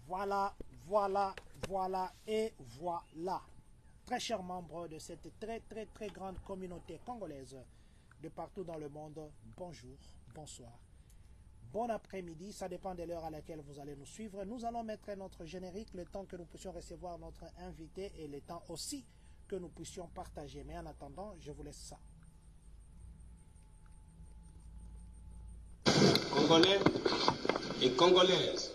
Voilà, et voilà. Très chers membres de cette très grande communauté congolaise de partout dans le monde, bonjour, bonsoir, bon après-midi, ça dépend de l'heure à laquelle vous allez nous suivre. Nous allons mettre notre générique, le temps que nous puissions recevoir notre invité et le temps aussi que nous puissions partager. Mais en attendant, je vous laisse ça. Congolais et Congolaises,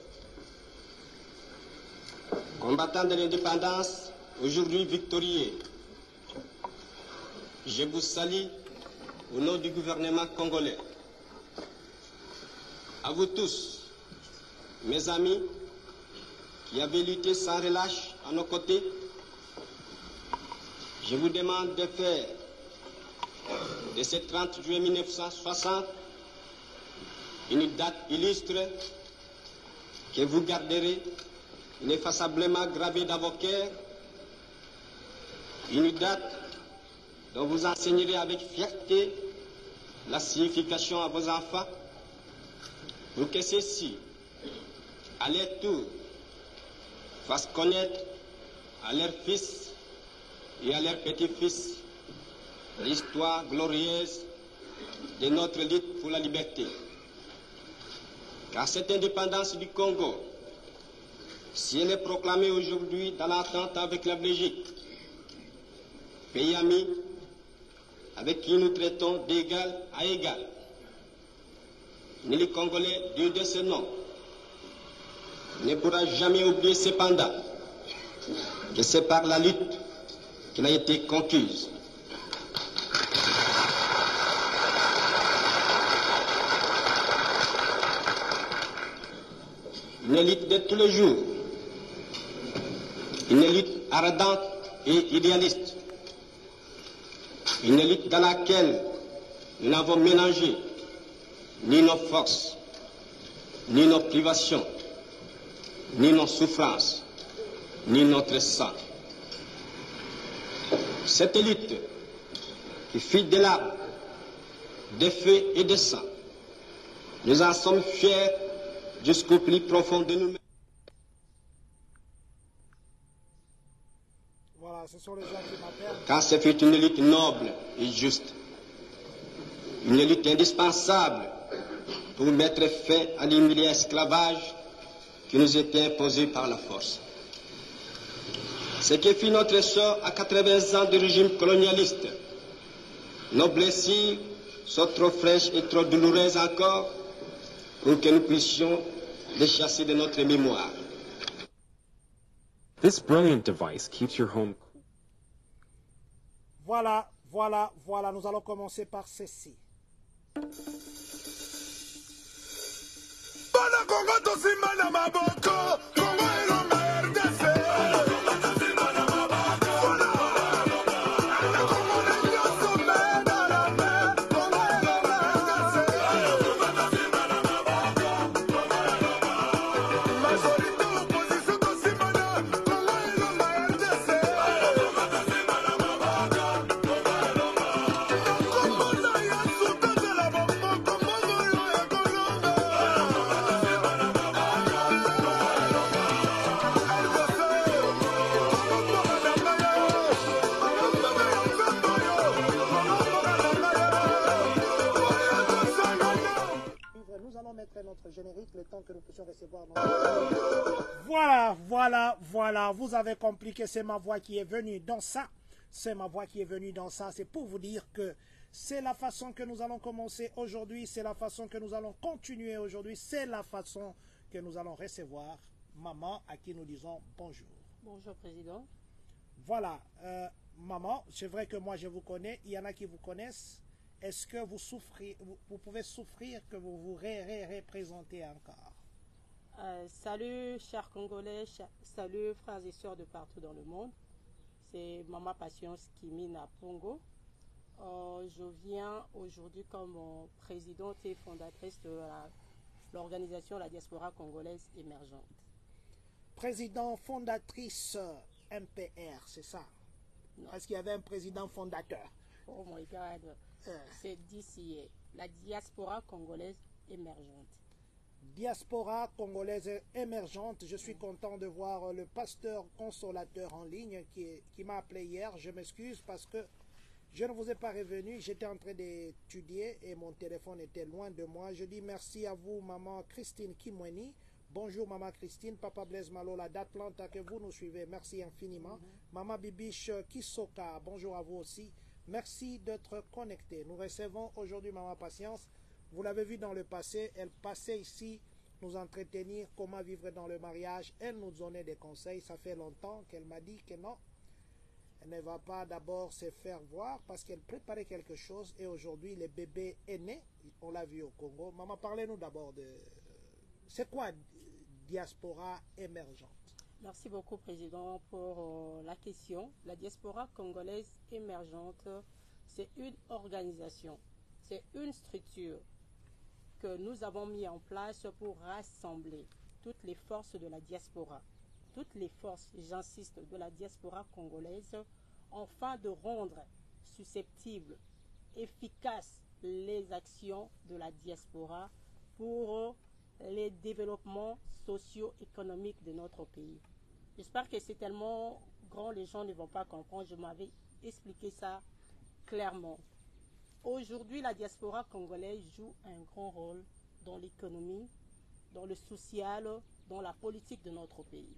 combattants de l'indépendance, aujourd'hui victorieux, je vous salue au nom du gouvernement congolais. À vous tous, mes amis, qui avez lutté sans relâche à nos côtés, je vous demande de faire de ce 30 juillet 1960 une date illustre que vous garderez ineffaçablement gravée dans vos cœurs, une date dont vous enseignerez avec fierté la signification à vos enfants, pour que ceux-ci, à leur tour, fassent connaître à leurs fils et à leurs petits-fils l'histoire glorieuse de notre lutte pour la liberté. Car cette indépendance du Congo, si elle est proclamée aujourd'hui dans l'entente avec la Belgique, pays ami avec qui nous traitons d'égal à égal, ni les Congolais digne de ce nom ne pourra jamais oublier cependant que c'est par la lutte qu'elle a été conquise. Une lutte de tous les jours, une lutte ardente et idéaliste, une lutte dans laquelle nous n'avons mélangé ni nos forces, ni nos privations, ni nos souffrances, ni notre sang. Cette lutte qui fit de larmes, de feu et de sang, nous en sommes fiers jusqu'au plus profond de nous-mêmes. Voilà, ce sont les gens qui m'appellent. Car ce fut une lutte noble et juste, une lutte indispensable pour mettre fin à l'humiliant esclavage qui nous était imposé par la force. Ce qui fit notre sort à 80 ans de régime colonialiste, nos blessures sont trop fraîches et trop douloureuses encore pour que nous puissions les chasser de notre mémoire. This brilliant device keeps your home cool. Voilà, nous allons commencer par ceci. Notre générique, le temps que nous puissions recevoir notre... Voilà, vous avez compris que c'est ma voix qui est venue dans ça. C'est ma voix qui est venue dans ça. C'est pour vous dire que c'est la façon que nous allons commencer aujourd'hui, c'est la façon que nous allons continuer aujourd'hui, c'est la façon que nous allons recevoir maman à qui nous disons bonjour. Bonjour, Président. Voilà, maman, c'est vrai que moi je vous connais, il y en a qui vous connaissent. Est-ce que vous souffrez, vous pouvez souffrir que vous vous représentez encore? Salut, chers Congolais, salut, frères et sœurs de partout dans le monde. C'est Maman Patience Kimine à Pongo. Je viens aujourd'hui comme présidente et fondatrice de l'organisation La Diaspora Congolaise Émergente. Président fondatrice MPR, c'est ça? Est-ce qu'il y avait un président fondateur? Oh my God, c'est DCA, la Diaspora Congolaise Émergente. Diaspora congolaise émergente. Je suis content de voir le pasteur consolateur en ligne qui m'a appelé hier. Je m'excuse parce que je ne vous ai pas revenu. J'étais en train d'étudier et mon téléphone était loin de moi. Je dis merci à vous, maman Christine Kimweni. Bonjour, maman Christine. Papa Blaise Malola d'Atlanta que vous nous suivez. Merci infiniment. Maman Bibiche Kisoka, bonjour à vous aussi. Merci d'être connecté. Nous recevons aujourd'hui maman Patience. Vous l'avez vu dans le passé, elle passait ici nous entretenir comment vivre dans le mariage. Elle nous donnait des conseils. Ça fait longtemps qu'elle m'a dit que non, elle ne va pas d'abord se faire voir parce qu'elle préparait quelque chose. Et aujourd'hui, le bébé est né. On l'a vu au Congo. Maman, parlez-nous d'abord de... C'est quoi diaspora émergente? Merci beaucoup, Président, pour la question. La diaspora congolaise émergente, c'est une organisation, c'est une structure que nous avons mis en place pour rassembler toutes les forces de la diaspora, toutes les forces, j'insiste, de la diaspora congolaise, afin de rendre susceptibles, efficaces les actions de la diaspora pour les développements socio-économiques de notre pays. J'espère que c'est tellement grand, les gens ne vont pas comprendre. Je m'avais expliqué ça clairement. Aujourd'hui, la diaspora congolaise joue un grand rôle dans l'économie, dans le social, dans la politique de notre pays.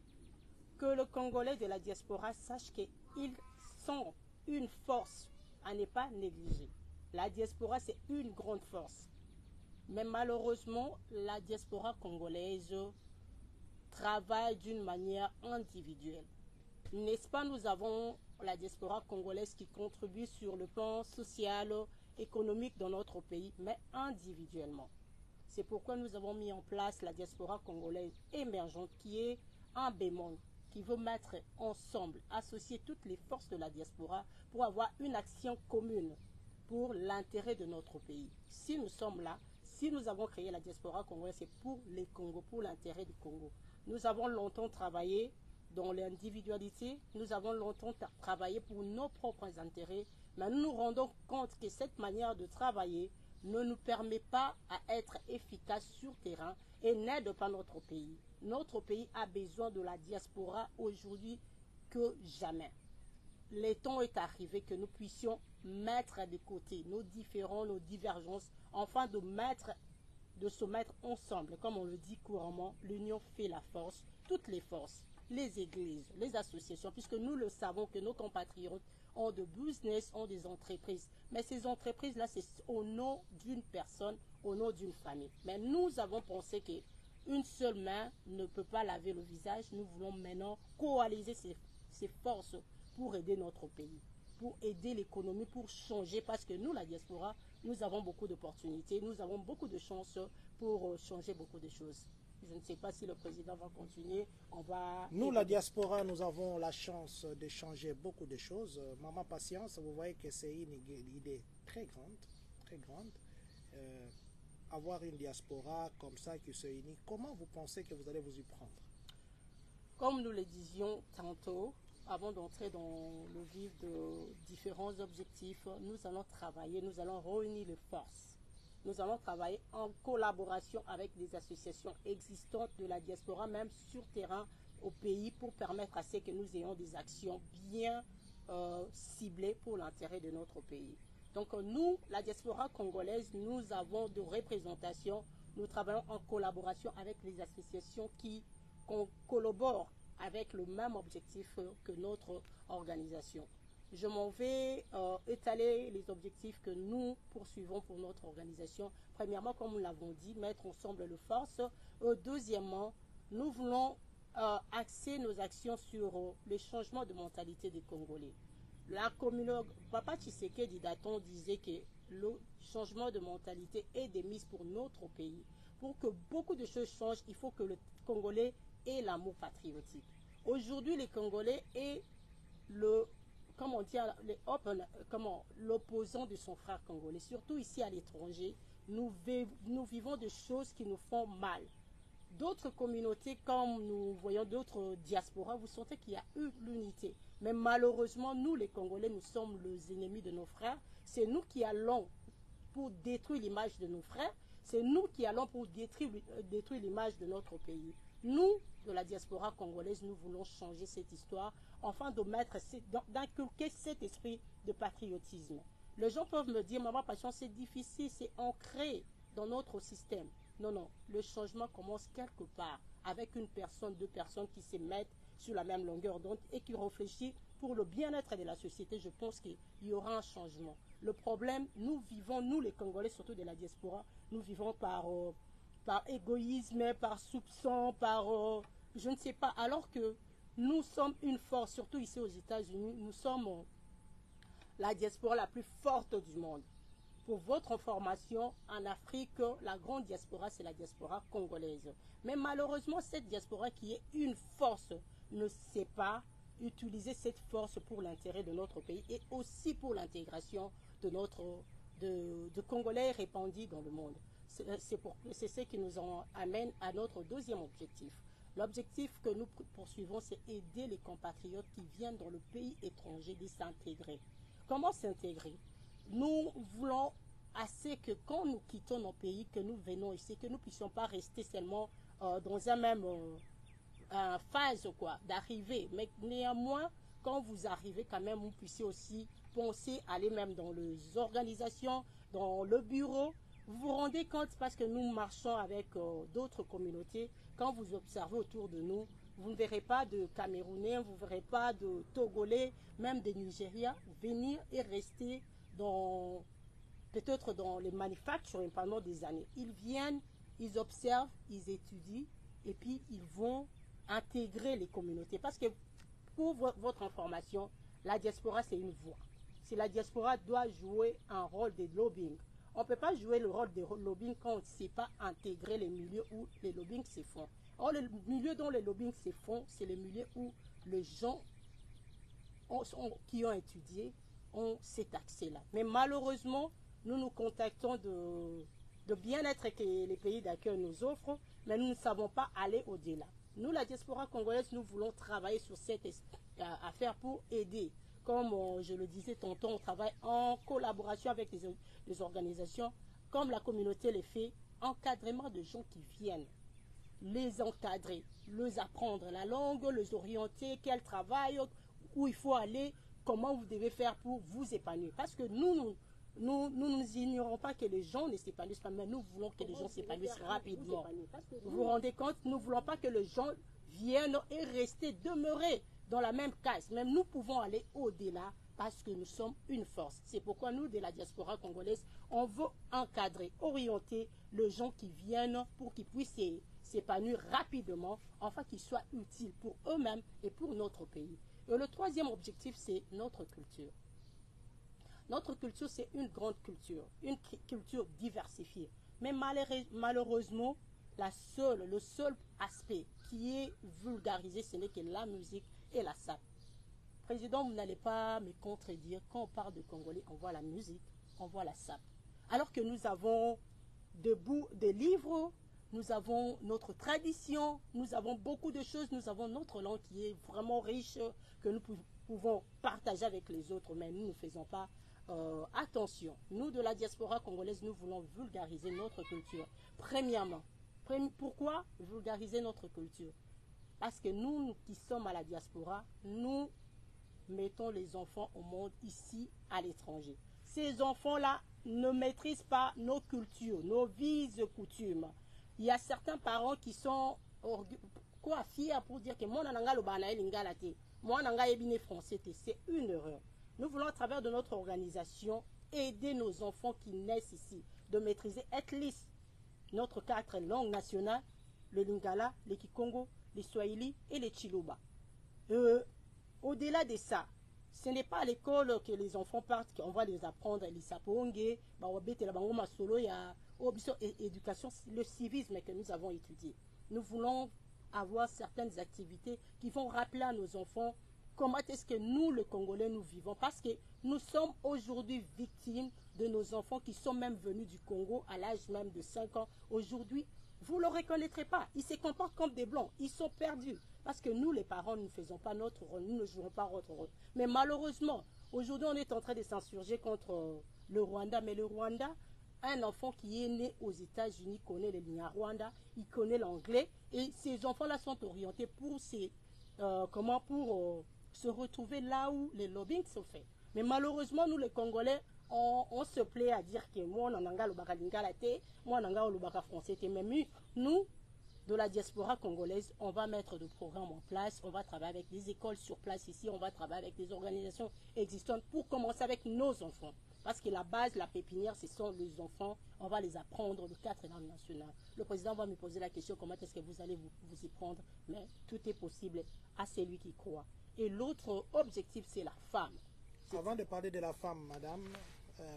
Que le Congolais de la diaspora sache qu'ils sont une force à ne pas négliger. La diaspora, c'est une grande force. Mais malheureusement, la diaspora congolaise travaille d'une manière individuelle. N'est-ce pas, nous avons la diaspora congolaise qui contribue sur le plan social, économique dans notre pays, mais individuellement. C'est pourquoi nous avons mis en place la diaspora congolaise émergente qui est un bémol, qui veut mettre ensemble, associer toutes les forces de la diaspora pour avoir une action commune pour l'intérêt de notre pays. Si nous sommes là, si nous avons créé la diaspora congolaise, c'est pour les Congos, pour l'intérêt du Congo. Nous avons longtemps travaillé dans l'individualité, nous avons longtemps travaillé pour nos propres intérêts, mais nous nous rendons compte que cette manière de travailler ne nous permet pas à être efficace sur terrain et n'aide pas notre pays. Notre pays a besoin de la diaspora aujourd'hui que jamais. Le temps est arrivé que nous puissions mettre de côté nos différends, nos divergences, afin de se mettre ensemble. Comme on le dit couramment, l'union fait la force, toutes les forces, les églises, les associations, puisque nous le savons que nos compatriotes ont de business, ont des entreprises. Mais ces entreprises-là, c'est au nom d'une personne, au nom d'une famille. Mais nous avons pensé qu'une seule main ne peut pas laver le visage. Nous voulons maintenant coaliser ces forces pour aider notre pays, pour aider l'économie, pour changer, parce que nous, la diaspora, nous avons beaucoup d'opportunités, nous avons beaucoup de chances pour changer beaucoup de choses. Je ne sais pas si le président va continuer. Nous, la diaspora, nous avons la chance de changer beaucoup de choses. Maman Patience, vous voyez que c'est une idée très grande, très grande. Avoir une diaspora comme ça qui se unit, comment vous pensez que vous allez vous y prendre? Comme nous le disions tantôt, avant d'entrer dans le vif de différents objectifs, nous allons travailler, nous allons réunir les forces. Nous allons travailler en collaboration avec des associations existantes de la diaspora, même sur terrain au pays, pour permettre à ce que nous ayons des actions bien ciblées pour l'intérêt de notre pays. Donc nous, la diaspora congolaise, nous avons de représentation, nous travaillons en collaboration avec les associations qui collaborent avec le même objectif que notre organisation. Je m'en vais étaler les objectifs que nous poursuivons pour notre organisation. Premièrement, comme nous l'avons dit, mettre ensemble les forces. Deuxièmement, nous voulons axer nos actions sur le changement de mentalité des Congolais. La communauté, Papa Tshisekedi Daton disait que le changement de mentalité est de mise pour notre pays. Pour que beaucoup de choses changent, il faut que le Congolais ait l'amour patriotique. Aujourd'hui, les Congolais est l'opposant de son frère congolais. Surtout ici à l'étranger, nous vivons des choses qui nous font mal. D'autres communautés, comme nous voyons d'autres diasporas, vous sentez qu'il y a eu l'unité. Mais malheureusement, nous les Congolais, nous sommes les ennemis de nos frères. C'est nous qui allons pour détruire l'image de nos frères. C'est nous qui allons pour détruire l'image de notre pays. Nous, de la diaspora congolaise, nous voulons changer cette histoire, afin d'inculquer cet esprit de patriotisme. Les gens peuvent me dire, maman Passion, c'est difficile, c'est ancré dans notre système. Non, non, le changement commence quelque part, avec une personne, deux personnes qui se mettent sur la même longueur d'onde et qui réfléchissent pour le bien-être de la société. Je pense qu'il y aura un changement. Le problème, nous vivons, nous les Congolais, surtout de la diaspora, nous vivons par égoïsme, par soupçon, par je ne sais pas, alors que nous sommes une force, surtout ici aux États-Unis, nous sommes la diaspora la plus forte du monde. Pour votre information, en Afrique, la grande diaspora, c'est la diaspora congolaise. Mais malheureusement, cette diaspora qui est une force ne sait pas utiliser cette force pour l'intérêt de notre pays et aussi pour l'intégration de Congolais répandus dans le monde. C'est ce qui nous amène à notre deuxième objectif. L'objectif que nous poursuivons, c'est aider les compatriotes qui viennent dans le pays étranger de s'intégrer. Comment s'intégrer? Nous voulons assez que quand nous quittons nos pays, que nous venons ici, que nous ne puissions pas rester seulement dans un même phase d'arrivée. Mais néanmoins, quand vous arrivez quand même, vous puissiez aussi penser aller même dans les organisations, dans le bureau. Vous vous rendez compte, parce que nous marchons avec d'autres communautés, quand vous observez autour de nous, vous ne verrez pas de Camerounais, vous ne verrez pas de Togolais, même des Nigériens, venir et rester peut-être dans les manufactures pendant des années. Ils viennent, ils observent, ils étudient, et puis ils vont intégrer les communautés. Parce que, pour votre information, la diaspora, c'est une voix. Si la diaspora doit jouer un rôle de lobbying, on ne peut pas jouer le rôle de lobbying quand on ne sait pas intégrer les milieux où les lobbying se font. Or, le milieu dont les lobbying se font, c'est les milieux où les gens qui ont étudié ont cet accès-là. Mais malheureusement, nous nous contactons de bien-être que les pays d'accueil nous offrent, mais nous ne savons pas aller au-delà. Nous, la diaspora congolaise, nous voulons travailler sur cette affaire pour aider. Comme je le disais tantôt, on travaille en collaboration avec les organisations, comme la communauté le fait, encadrement de gens qui viennent, les encadrer, les apprendre la langue, les orienter, quel travail, où il faut aller, comment vous devez faire pour vous épanouir. Parce que nous ignorons pas que les gens ne s'épanouissent pas, mais nous voulons que les gens s'épanouissent rapidement. Vous vous rendez compte, nous ne voulons pas que les gens viennent et rester, demeurer dans la même case. Même nous pouvons aller au-delà parce que nous sommes une force. C'est pourquoi nous, de la diaspora congolaise, on veut encadrer, orienter les gens qui viennent pour qu'ils puissent s'épanouir rapidement, enfin qu'ils soient utiles pour eux-mêmes et pour notre pays. Et le troisième objectif, c'est notre culture. Notre culture, c'est une grande culture, une culture diversifiée. Mais malheureusement, le seul aspect qui est vulgarisé, ce n'est que la musique et la SAP. Président, vous n'allez pas me contredire, quand on parle de Congolais, on voit la musique, on voit la SAP. Alors que nous avons des livres, nous avons notre tradition, nous avons beaucoup de choses, nous avons notre langue qui est vraiment riche, que nous pouvons partager avec les autres, mais nous ne faisons pas attention. Nous, de la diaspora congolaise, nous voulons vulgariser notre culture. Premièrement, pourquoi vulgariser notre culture? Parce que nous qui sommes à la diaspora, nous mettons les enfants au monde ici, à l'étranger. Ces enfants-là ne maîtrisent pas nos cultures, nos vies et coutumes. Il y a certains parents qui sont fiers pour dire que moi, français, c'est une erreur. Nous voulons, à travers de notre organisation, aider nos enfants qui naissent ici, de maîtriser at least notre 4 langues nationales, le Lingala, le Kikongo, le Swahili et le Chiluba. Au-delà de ça, ce n'est pas à l'école que les enfants partent qu'on va les apprendre les saponge, éducation, le civisme que nous avons étudié. Nous voulons avoir certaines activités qui vont rappeler à nos enfants comment est-ce que nous, les Congolais, nous vivons. Parce que nous sommes aujourd'hui victimes de nos enfants qui sont même venus du Congo à l'âge même de 5 ans. Aujourd'hui, vous ne le reconnaîtrez pas. Ils se comportent comme des blancs. Ils sont perdus. Parce que nous, les parents, nous ne faisons pas notre rôle. Nous ne jouons pas notre rôle. Mais malheureusement, aujourd'hui, on est en train de s'insurger contre le Rwanda. Mais le Rwanda un enfant qui est né aux États-Unis connaît le Nyarwanda, il connaît l'anglais, et ces enfants-là sont orientés pour se retrouver là où les lobbying se fait. Mais malheureusement, nous les Congolais, on se plaît à dire que moi, on a le baka lingala te, moi, on a le baka français te. Mais nous, de la diaspora congolaise, on va mettre des programmes en place, on va travailler avec des écoles sur place ici, on va travailler avec des organisations existantes pour commencer avec nos enfants. Parce que la base, la pépinière, ce sont les enfants, on va les apprendre le 4 langues nationales. Le président va me poser la question, comment est-ce que vous allez vous y prendre? Mais tout est possible à celui qui croit. Et l'autre objectif, c'est la femme. Avant de parler de la femme, madame,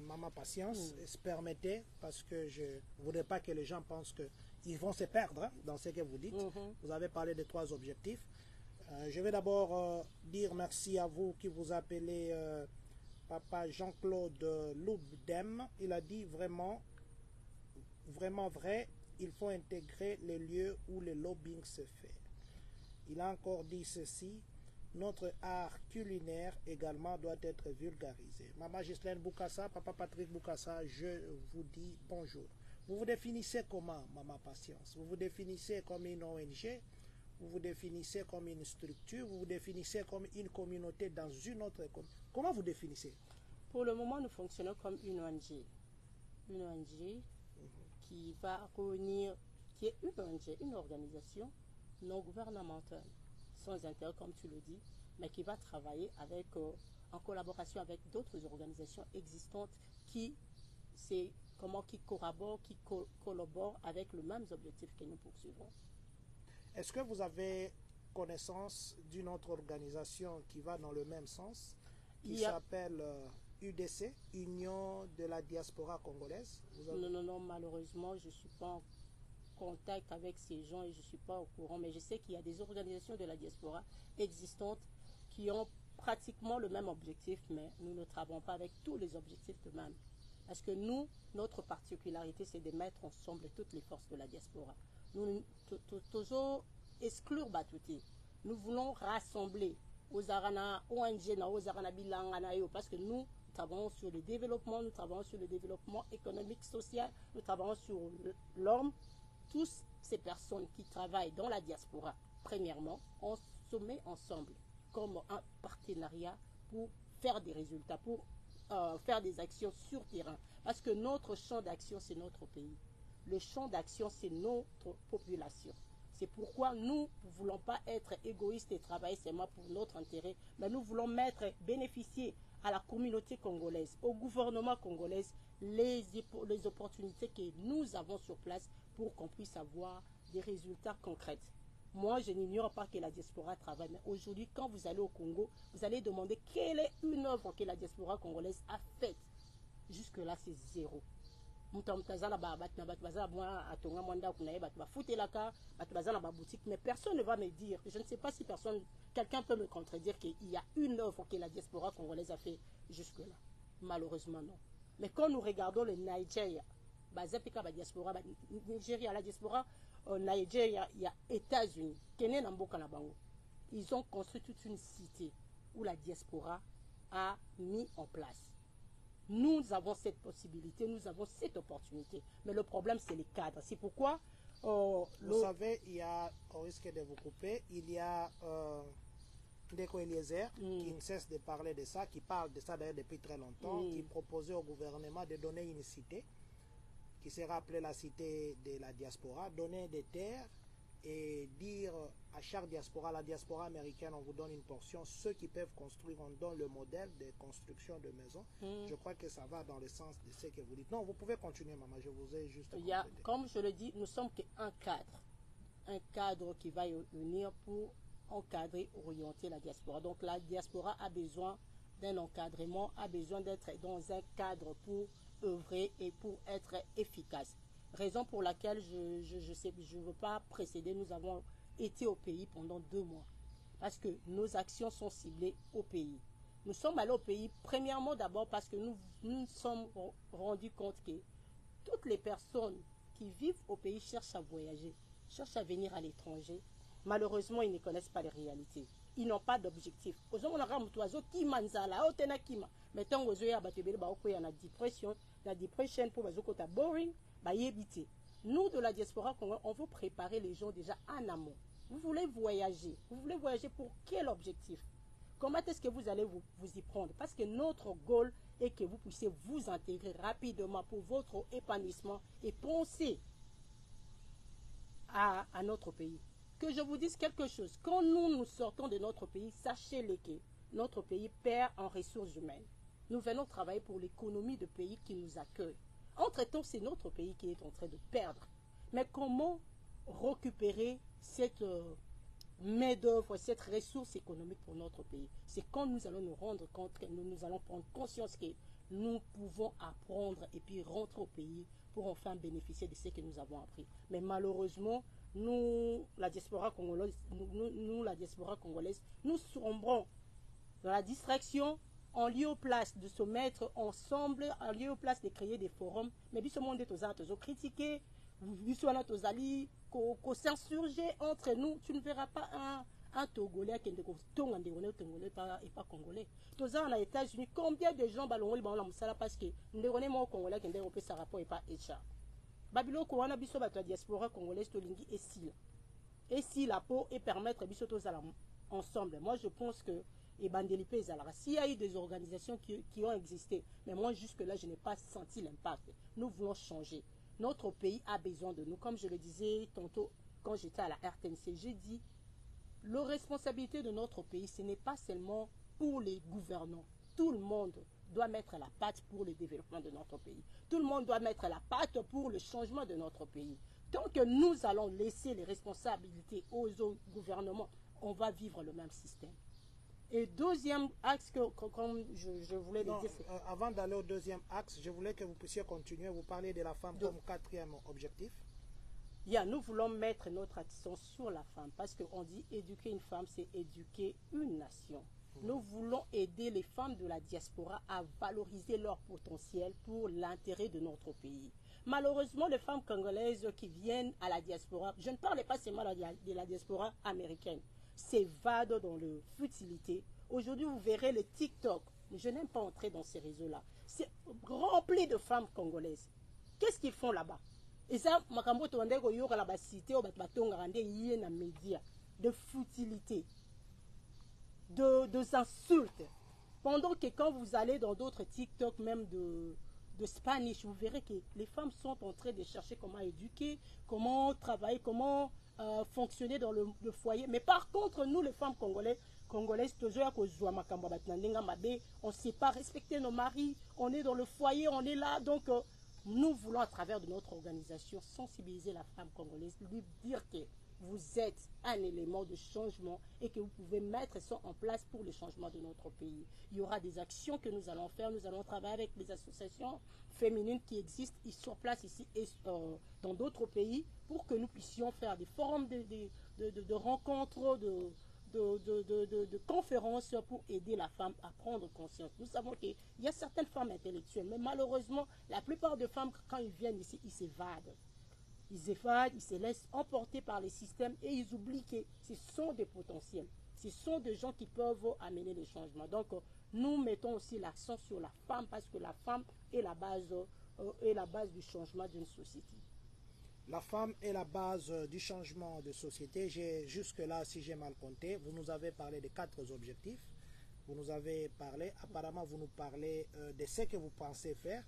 maman Patience, se permettez, parce que je ne voudrais pas que les gens pensent qu'ils vont se perdre dans ce que vous dites. Vous avez parlé de 3 objectifs. Je vais d'abord dire merci à vous qui vous appelez Papa Jean-Claude Loubdem. Il a dit vraiment vrai, il faut intégrer les lieux où le lobbying se fait. Il a encore dit ceci. Notre art culinaire également doit être vulgarisé. Maman Ghislaine Boukassa, Papa Patrick Boukassa, je vous dis bonjour. Vous vous définissez comment, Maman Patience? Vous vous définissez comme une ONG? Vous vous définissez comme une structure? Vous vous définissez comme une communauté dans une autre communauté? Comment vous définissez? Pour le moment, nous fonctionnons comme une ONG. Une ONG qui va réunir, qui est une ONG, une organisation non gouvernementale, sans intérêt comme tu le dis, mais qui va travailler avec, en collaboration avec d'autres organisations existantes qui collaborent avec le même objectif que nous poursuivons. Est-ce que vous avez connaissance d'une autre organisation qui va dans le même sens, qui s'appelle UDC, Union de la diaspora congolaise? Non, malheureusement, je ne suis pas en contact avec ces gens et je ne suis pas au courant, mais je sais qu'il y a des organisations de la diaspora existantes qui ont pratiquement le même objectif, mais nous ne travaillons pas avec tous les objectifs de même. Parce que nous, notre particularité, c'est de mettre ensemble toutes les forces de la diaspora. Nous toujours exclure Batouti. Nous voulons rassembler aux Arana, ONG, aux Arana Bilangana, parce que nous travaillons sur le développement, nous travaillons sur le développement économique, social, nous travaillons sur l'homme. Tous ces personnes qui travaillent dans la diaspora, premièrement, on se met ensemble comme un partenariat pour faire des résultats, pour faire des actions sur terrain. Parce que notre champ d'action, c'est notre pays. Le champ d'action, c'est notre population. C'est pourquoi nous ne voulons pas être égoïstes et travailler seulement pour notre intérêt, mais nous voulons bénéficier à la communauté congolaise, au gouvernement congolais, les opportunités que nous avons sur place pour qu'on puisse avoir des résultats concrets. Moi, je n'ignore pas que la diaspora travaille, mais aujourd'hui, quand vous allez au Congo, vous allez demander quelle est une œuvre que la diaspora congolaise a faite. Jusque-là, c'est zéro. Mais personne ne va me dire, je ne sais pas si quelqu'un peut me contredire qu'il y a une œuvre que la diaspora congolaise a fait jusque-là. Malheureusement, non. Mais quand nous regardons le Nigeria, la diaspora, Nigeria, il y a États-Unis, ils ont construit toute une cité où la diaspora a mis en place. Nous avons cette possibilité, nous avons cette opportunité. Mais le problème, c'est les cadres. C'est pourquoi... vous savez, il y a, au risque de vous couper, il y a Ndeko Eliezer qui ne cesse de parler de ça, qui parle de ça d'ailleurs depuis très longtemps, qui proposait au gouvernement de donner une cité, qui sera appelée la cité de la diaspora, donner des terres et dire à chaque diaspora, la diaspora américaine, on vous donne une portion, ceux qui peuvent construire, on donne le modèle de construction de maisons. Je crois que ça va dans le sens de ce que vous dites. Non, vous pouvez continuer, maman, je vous ai juste... Comme je le dis, nous sommes qu'un cadre qui va venir pour encadrer, orienter la diaspora. Donc la diaspora a besoin d'un encadrement, a besoin d'être dans un cadre pour œuvrer et pour être efficace. Raison pour laquelle je ne veux pas précéder, nous avons été au pays pendant 2 mois. Parce que nos actions sont ciblées au pays. Nous sommes allés au pays, premièrement d'abord parce que nous nous sommes rendus compte que toutes les personnes qui vivent au pays cherchent à voyager, cherchent à venir à l'étranger. Malheureusement, ils ne connaissent pas les réalités. Ils n'ont pas d'objectif. Mais tant que vous avez la dépression, la depression pour les autres boring, bah éviter. Nous de la diaspora, on veut préparer les gens déjà en amont. Vous voulez voyager. Vous voulez voyager pour quel objectif? Comment est-ce que vous allez vous y prendre? Parce que notre goal est que vous puissiez vous intégrer rapidement pour votre épanouissement et penser à notre pays. Que je vous dise quelque chose. Quand nous sortons de notre pays, sachez-le que notre pays perd en ressources humaines. Nous venons travailler pour l'économie de pays qui nous accueille. Entre-temps, c'est notre pays qui est en train de perdre. Mais comment récupérer cette main-d'œuvre, cette ressource économique pour notre pays? C'est quand nous allons nous rendre compte, que nous allons prendre conscience que nous pouvons apprendre et puis rentrer au pays pour enfin bénéficier de ce que nous avons appris. Mais malheureusement, nous, la diaspora congolaise, nous sombrons dans la distraction, en lieu place de se mettre ensemble, en lieu place de créer des forums. Mais bien ce monde est aux critiquer, qu'on s'insurger entre nous. Tu ne verras pas un Togolais qui est et pas Congolais. Tous aux États-Unis, combien de gens parce que nous sommes Congolais qui ont sa rapport et pas Echa. Babylon Kouana biso bato diaspora congolaise tolingi et si la peau et permettre biso tous ensemble. Moi je pense que s'il y a eu des organisations qui ont existé, mais moi jusque là je n'ai pas senti l'impact. Nous voulons changer. Notre pays a besoin de nous. Comme je le disais tantôt quand j'étais à la RTNC, j'ai dit la responsabilité de notre pays, ce n'est pas seulement pour les gouvernants. Tout le monde doit mettre la patte pour le développement de notre pays. Tout le monde doit mettre la patte pour le changement de notre pays. Tant que nous allons laisser les responsabilités aux gouvernements, on va vivre le même système. Et deuxième axe, comme je voulais le dire... Avant d'aller au deuxième axe, je voulais que vous puissiez continuer. Vous parler de la femme comme quatrième objectif. Nous voulons mettre notre accent sur la femme parce qu'on dit éduquer une femme, c'est éduquer une nation. Nous voulons aider les femmes de la diaspora à valoriser leur potentiel pour l'intérêt de notre pays. Malheureusement, les femmes congolaises qui viennent à la diaspora, je ne parle pas seulement de la diaspora américaine, s'évadent dans le futilité. Aujourd'hui, vous verrez le TikTok. Je n'aime pas entrer dans ces réseaux-là. C'est rempli de femmes congolaises. Qu'est-ce qu'ils font là-bas? Et ça, de futilité. De insultes. Pendant que quand vous allez dans d'autres TikTok, même de Spanish, vous verrez que les femmes sont en train de chercher comment éduquer, comment travailler, comment fonctionner dans le foyer. Mais par contre, nous, les femmes congolaises, toujours on ne sait pas respecter nos maris, on est dans le foyer, on est là. Donc, nous voulons, à travers de notre organisation, sensibiliser la femme congolaise, lui dire que vous êtes un élément de changement et que vous pouvez mettre ça en place pour le changement de notre pays. Il y aura des actions que nous allons faire. Nous allons travailler avec les associations féminines qui existent sur place ici et dans d'autres pays pour que nous puissions faire des forums de rencontres, de conférences pour aider la femme à prendre conscience. Nous savons qu'il y a certaines femmes intellectuelles, mais malheureusement, la plupart des femmes, quand ils viennent ici, ils s'évadent. Ils se laissent emporter par les systèmes et ils oublient que ce sont des potentiels. Ce sont des gens qui peuvent amener les changements. Donc, nous mettons aussi l'accent sur la femme parce que la femme est la base du changement d'une société. La femme est la base du changement de société. Jusque-là, si j'ai mal compté, vous nous avez parlé de 4 objectifs. Vous nous avez parlé, apparemment vous nous parlez de ce que vous pensez faire.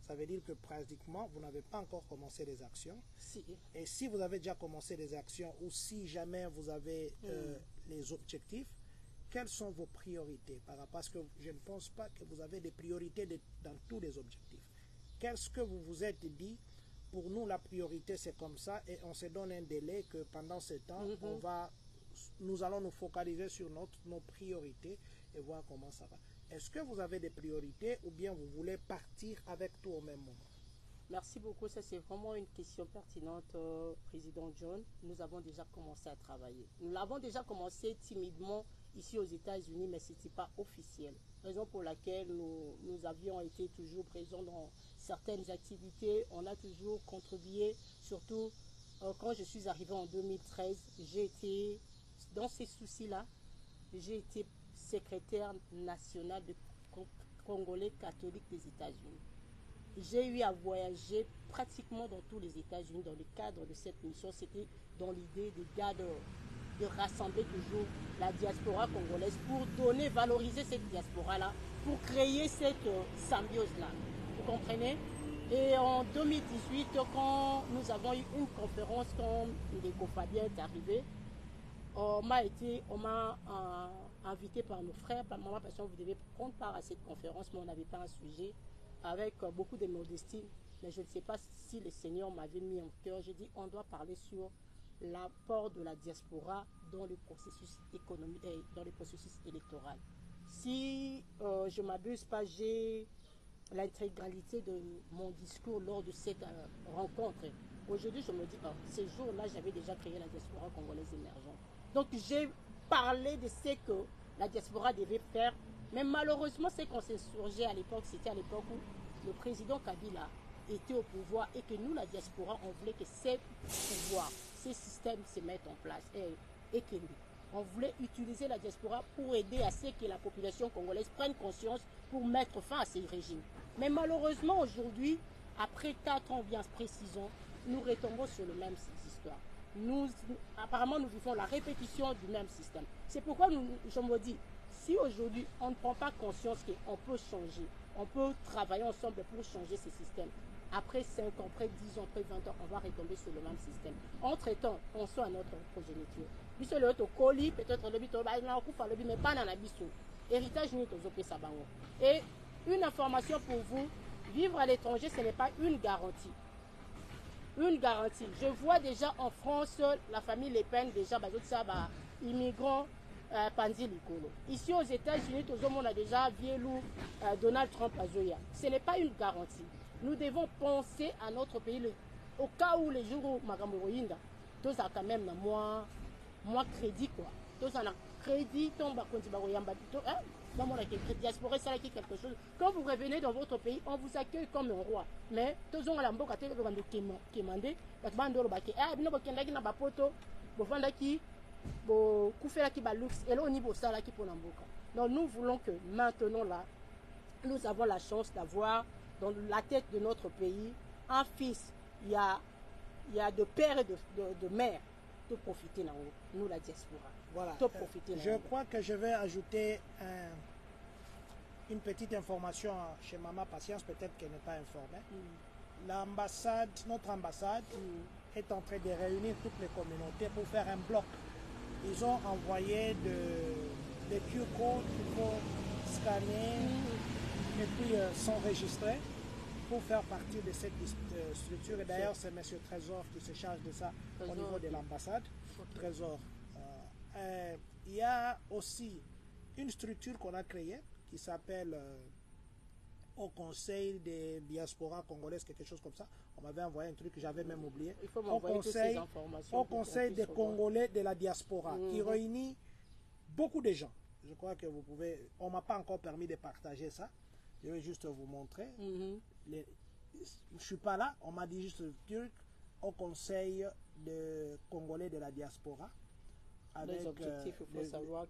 Ça veut dire que pratiquement, vous n'avez pas encore commencé des actions. Si. Et si vous avez déjà commencé des actions ou si jamais vous avez les objectifs, quelles sont vos priorités? Parce que je ne pense pas que vous avez des priorités dans tous les objectifs. Qu'est-ce que vous vous êtes dit? Pour nous, la priorité, c'est comme ça et on se donne un délai que pendant ce temps, nous allons nous focaliser sur nos priorités et voir comment ça va. Est-ce que vous avez des priorités ou bien vous voulez partir avec tout au même moment? Merci beaucoup. Ça, c'est vraiment une question pertinente, Président John. Nous avons déjà commencé à travailler. Nous l'avons déjà commencé timidement ici aux États-Unis, mais ce n'était pas officiel. Raison pour laquelle nous avions été toujours présents dans certaines activités. On a toujours contribué, surtout quand je suis arrivée en 2013, j'ai été dans ces soucis-là. J'ai été secrétaire national de Congolais catholiques des États-Unis. j'ai eu à voyager pratiquement dans tous les États-Unis dans le cadre de cette mission. C'était dans l'idée de rassembler toujours la diaspora congolaise pour donner, valoriser cette diaspora-là, pour créer cette symbiose-là. Vous comprenez? Et en 2018, quand nous avons eu une conférence, quand l'Éco Fabien est arrivé, on m'a invité par nos frères, par Maman Passion, vous devez prendre part à cette conférence, mais on n'avait pas un sujet, avec beaucoup de modestie. Mais je ne sais pas si le Seigneur m'avait mis en cœur. J'ai dit, on doit parler sur l'apport de la diaspora dans le processus économique, dans le processus électoral. Si je ne m'abuse pas, j'ai l'intégralité de mon discours lors de cette rencontre. Aujourd'hui, je me dis, ces jours-là, j'avais déjà créé la diaspora congolaise émergente. Donc, j'ai parlé de ce que la diaspora devait faire. Mais malheureusement, ce qu'on s'est surgé à l'époque, c'était à l'époque où le président Kabila était au pouvoir et que nous, la diaspora, on voulait que ces pouvoirs, ces systèmes se mettent en place. Et que on voulait utiliser la diaspora pour aider à ce que la population congolaise prenne conscience pour mettre fin à ces régimes. Mais malheureusement, aujourd'hui, après 4 ans, bien précisons, nous retombons sur le même histoire. Apparemment, nous vivons la répétition du même système. C'est pourquoi je me dis, si aujourd'hui, on ne prend pas conscience qu'on peut changer, on peut travailler ensemble pour changer ce système, après 5 ans, après 10 ans, après 20 ans, on va retomber sur le même système. Entre-temps, on soit à notre progéniture. Biso le to koli, peut-être le bito, mais pas dans la biso. Héritage ni tozope sabango. Et une information pour vous, vivre à l'étranger, ce n'est pas une garantie. Une garantie. Je vois déjà en France, la famille Le Pen, déjà, immigrants, Panzi Likolo. Ici aux États-Unis, on a déjà Vielou, Donald Trump, Azoya. Ce n'est pas une garantie. Nous devons penser à notre pays au cas où les jours où Magambo Rohinda, tous ont quand même moins crédit quoi. Tous ont crédit, tombe à Kontibaroyamba, diaspora, ça qui quelque chose. Quand vous revenez dans votre pays, on vous accueille comme un roi. Mais tous ont la mboka te bando kemande, batbando robake. Bino bokendaki na bapoto, bofandaki bo kufelaki ba luxe et là au niveau ça là qui pour mboka. Donc nous voulons que maintenant là, nous avons la chance d'avoir dans la tête de notre pays un fils. Il y a de père et de mère de profiter dans nous la diaspora. Voilà. Je crois que je vais ajouter une petite information chez Maman Patience, peut-être qu'elle n'est pas informée. L'ambassade, notre ambassade est en train de réunir toutes les communautés pour faire un bloc. Ils ont envoyé des QR-codes qu'il faut scanner et puis s'enregistrer pour faire partie de cette structure. Et d'ailleurs, c'est M. Trésor qui se charge de ça au niveau de l'ambassade. Trésor. Il y a aussi une structure qu'on a créée qui s'appelle au Conseil des diasporas congolaises, quelque chose comme ça. On m'avait envoyé un truc que j'avais même oublié. Il faut m'envoyer toutes ces informations. Au Conseil des Congolais de la diaspora, qui réunit beaucoup de gens. Je crois que vous pouvez... On ne m'a pas encore permis de partager ça. Je vais juste vous montrer. Je ne suis pas là. On m'a dit juste turc au Conseil des Congolais de la diaspora. Avec les objectifs, il faut savoir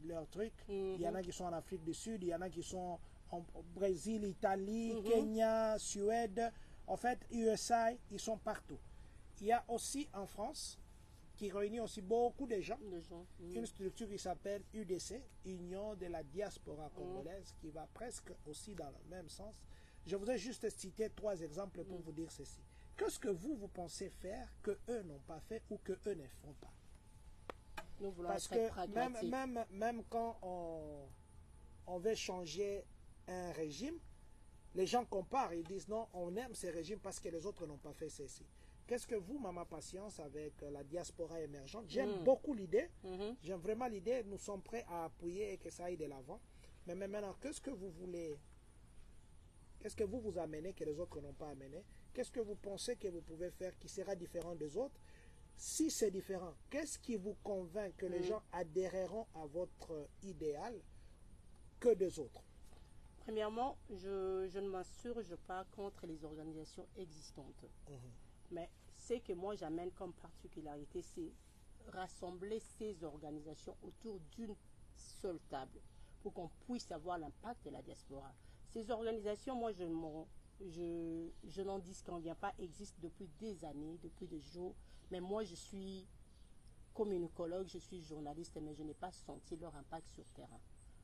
leurs trucs. Il y en a qui sont en Afrique du Sud, il y en a qui sont au Brésil, Italie, Kenya, Suède. En fait, USA, ils sont partout. Il y a aussi en France, qui réunit aussi beaucoup de gens, une structure qui s'appelle UDC, Union de la diaspora congolaise, qui va presque aussi dans le même sens. Je voudrais juste citer 3 exemples pour vous dire ceci. Qu'est-ce que vous pensez faire que eux n'ont pas fait ou que eux ne font pas? Parce que même quand on veut changer un régime, les gens comparent, ils disent non, on aime ces régimes parce que les autres n'ont pas fait ceci. Qu'est-ce que vous, Maman Patience, avec la diaspora émergente? J'aime beaucoup l'idée, j'aime vraiment l'idée, nous sommes prêts à appuyer et que ça aille de l'avant. Mais maintenant, qu'est-ce que vous voulez? Qu'est-ce que vous amenez que les autres n'ont pas amené? Qu'est-ce que vous pensez que vous pouvez faire qui sera différent des autres? Si c'est différent, qu'est-ce qui vous convainc que les gens adhéreront à votre idéal que des autres? Premièrement, je ne m'insurge pas contre les organisations existantes. Mais ce que moi j'amène comme particularité, c'est rassembler ces organisations autour d'une seule table pour qu'on puisse avoir l'impact de la diaspora. Ces organisations, moi je ne m'en je n'en dis qu'on vient pas, existe depuis des années, depuis des jours. Mais moi, je suis communicologue, je suis journaliste, mais je n'ai pas senti leur impact sur le terrain.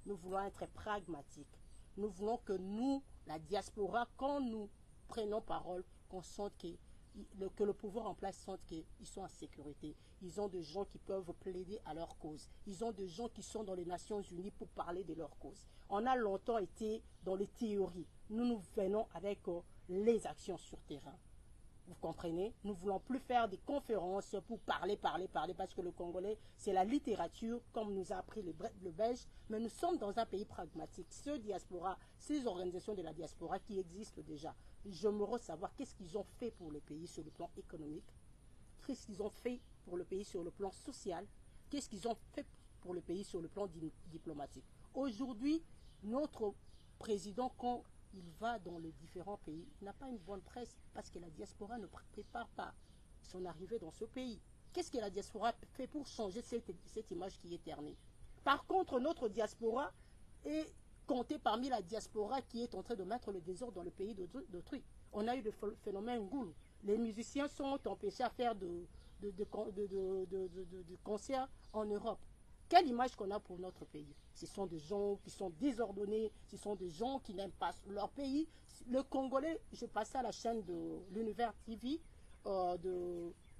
Nous voulons être pragmatiques. Nous voulons que nous, la diaspora, quand nous prenons parole, qu'on sente que le pouvoir en place sente qu'ils sont en sécurité. Ils ont des gens qui peuvent plaider à leur cause. Ils ont des gens qui sont dans les Nations Unies pour parler de leur cause. On a longtemps été dans les théories. Nous venons avec les actions sur terrain. Vous comprenez? Nous ne voulons plus faire des conférences pour parler, parce que le Congolais, c'est la littérature, comme nous a appris le Belge, mais nous sommes dans un pays pragmatique. Ce diaspora, ces organisations de la diaspora qui existent déjà, j'aimerais savoir qu'est-ce qu'ils ont fait pour le pays sur le plan économique, qu'est-ce qu'ils ont fait pour le pays sur le plan social, qu'est-ce qu'ils ont fait pour le pays sur le plan diplomatique. Aujourd'hui, notre président, quand il va dans les différents pays, il n'a pas une bonne presse parce que la diaspora ne prépare pas son arrivée dans ce pays. Qu'est-ce que la diaspora fait pour changer cette image qui est ternée? Par contre, notre diaspora est comptée parmi la diaspora qui est en train de mettre le désordre dans le pays d'autrui. On a eu le phénomène Goulou. Les musiciens sont empêchés à faire de concerts en Europe. Quelle image qu'on a pour notre pays? Ce sont des gens qui sont désordonnés, ce sont des gens qui n'aiment pas leur pays. Le Congolais, je passais à la chaîne de l'Univers TV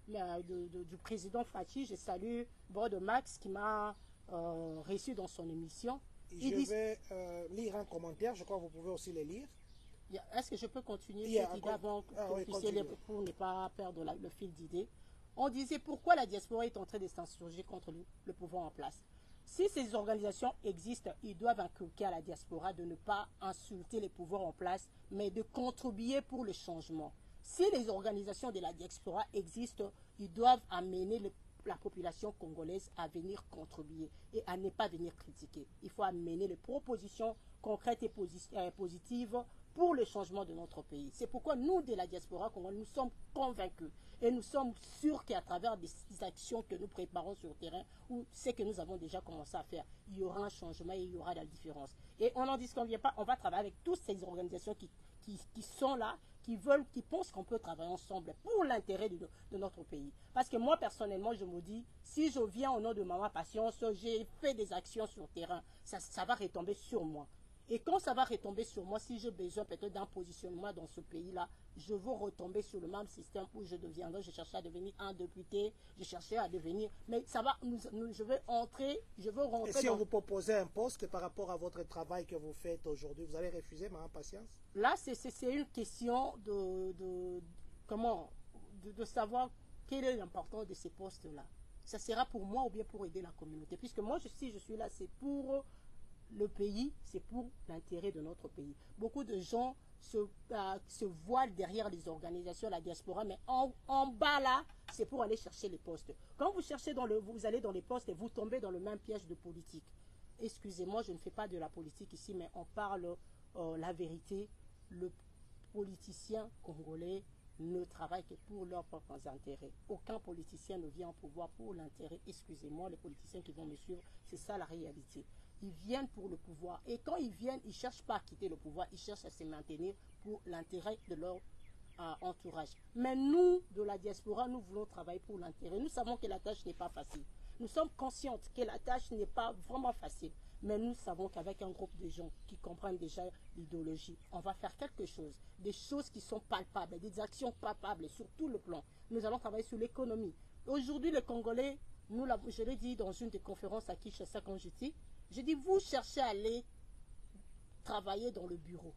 du président Fachi, je salue Brode Max qui m'a reçu dans son émission. Je vais lire un commentaire, je crois que vous pouvez aussi le lire. Est-ce que je peux continuer cette idée avant pour ne pas perdre le fil d'idée? On disait pourquoi la diaspora est en train de s'insurger contre le pouvoir en place. Si ces organisations existent, ils doivent inculquer à la diaspora de ne pas insulter les pouvoirs en place, mais de contribuer pour le changement. Si les organisations de la diaspora existent, ils doivent amener la population congolaise à venir contribuer et à ne pas venir critiquer. Il faut amener les propositions concrètes et positives pour le changement de notre pays. C'est pourquoi nous, de la diaspora congolaise, nous sommes convaincus et nous sommes sûrs qu'à travers des actions que nous préparons sur le terrain ou ce que nous avons déjà commencé à faire, il y aura un changement et il y aura de la différence. Et on n'en dit qu'on vient pas, on va travailler avec toutes ces organisations qui sont là, qui pensent qu'on peut travailler ensemble pour l'intérêt de notre pays. Parce que moi, personnellement, je me dis, si je viens au nom de Maman Patience, j'ai fait des actions sur le terrain, ça va retomber sur moi. Et quand ça va retomber sur moi, si j'ai besoin peut-être d'un positionnement dans ce pays-là, je veux retomber sur le même système où je deviendrai, je cherchais à devenir un député, je cherchais à devenir, mais ça va, je veux rentrer. Et si on vous proposait un poste par rapport à votre travail que vous faites aujourd'hui, vous allez refuser, Maman Patience? Là, c'est une question de savoir quelle est l'importance de ces postes-là. Ça sera pour moi ou bien pour aider la communauté. Puisque moi, si je suis là, c'est pour le pays, c'est pour l'intérêt de notre pays. Beaucoup de gens se voilent derrière les organisations, la diaspora, mais en bas là, c'est pour aller chercher les postes. Quand vous cherchez vous allez dans les postes et vous tombez dans le même piège de politique. Excusez-moi, je ne fais pas de la politique ici, mais on parle la vérité. Le politicien congolais ne travaille que pour leurs propres intérêts. Aucun politicien ne vient au pouvoir pour l'intérêt. Excusez-moi, les politiciens qui vont me suivre, c'est ça la réalité. Ils viennent pour le pouvoir. Et quand ils viennent, ils ne cherchent pas à quitter le pouvoir, ils cherchent à se maintenir pour l'intérêt de leur entourage. Mais nous, de la diaspora, nous voulons travailler pour l'intérêt. Nous savons que la tâche n'est pas facile. Nous sommes conscientes que la tâche n'est pas vraiment facile. Mais nous savons qu'avec un groupe de gens qui comprennent déjà l'idéologie, on va faire quelque chose. Des choses qui sont palpables, des actions palpables sur tout le plan. Nous allons travailler sur l'économie. Aujourd'hui, les Congolais, je l'ai dit dans une des conférences à Kinshasa quand j'étais, je dis, vous cherchez à aller travailler dans le bureau.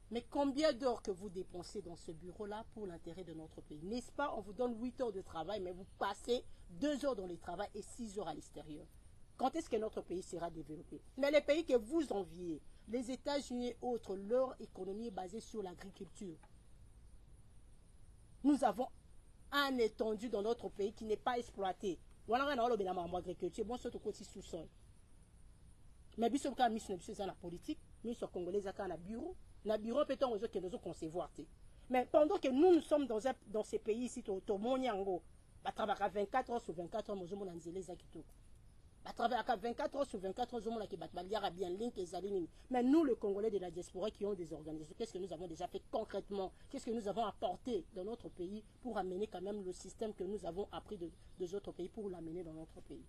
Mais combien d'heures que vous dépensez dans ce bureau-là pour l'intérêt de notre pays? N'est-ce pas, on vous donne 8 heures de travail, mais vous passez 2 heures dans le travail et 6 heures à l'extérieur. Quand est-ce que notre pays sera développé? Mais les pays que vous enviez, les États-Unis et autres, leur économie est basée sur l'agriculture. Nous avons un étendu dans notre pays qui n'est pas exploité. Voilà, on a l'agriculture, bon, surtout aussi sous-sol. Mais si on a mis la politique, nous sommes congolais, on a un bureau. Le bureau peut être que nous concevoir. Mais pendant que nous sommes dans ces pays ici, au Monyango, à travers 24 heures sur 24 heures, nous sommes dans les À travers 24 heures sur 24 heures, il y a bien link et Zaline. Mais nous, les Congolais de la diaspora qui ont des organisations, qu'est-ce que nous avons déjà fait concrètement? Qu'est-ce que nous avons apporté dans notre pays pour amener quand même le système que nous avons appris des autres pays pour l'amener dans notre pays?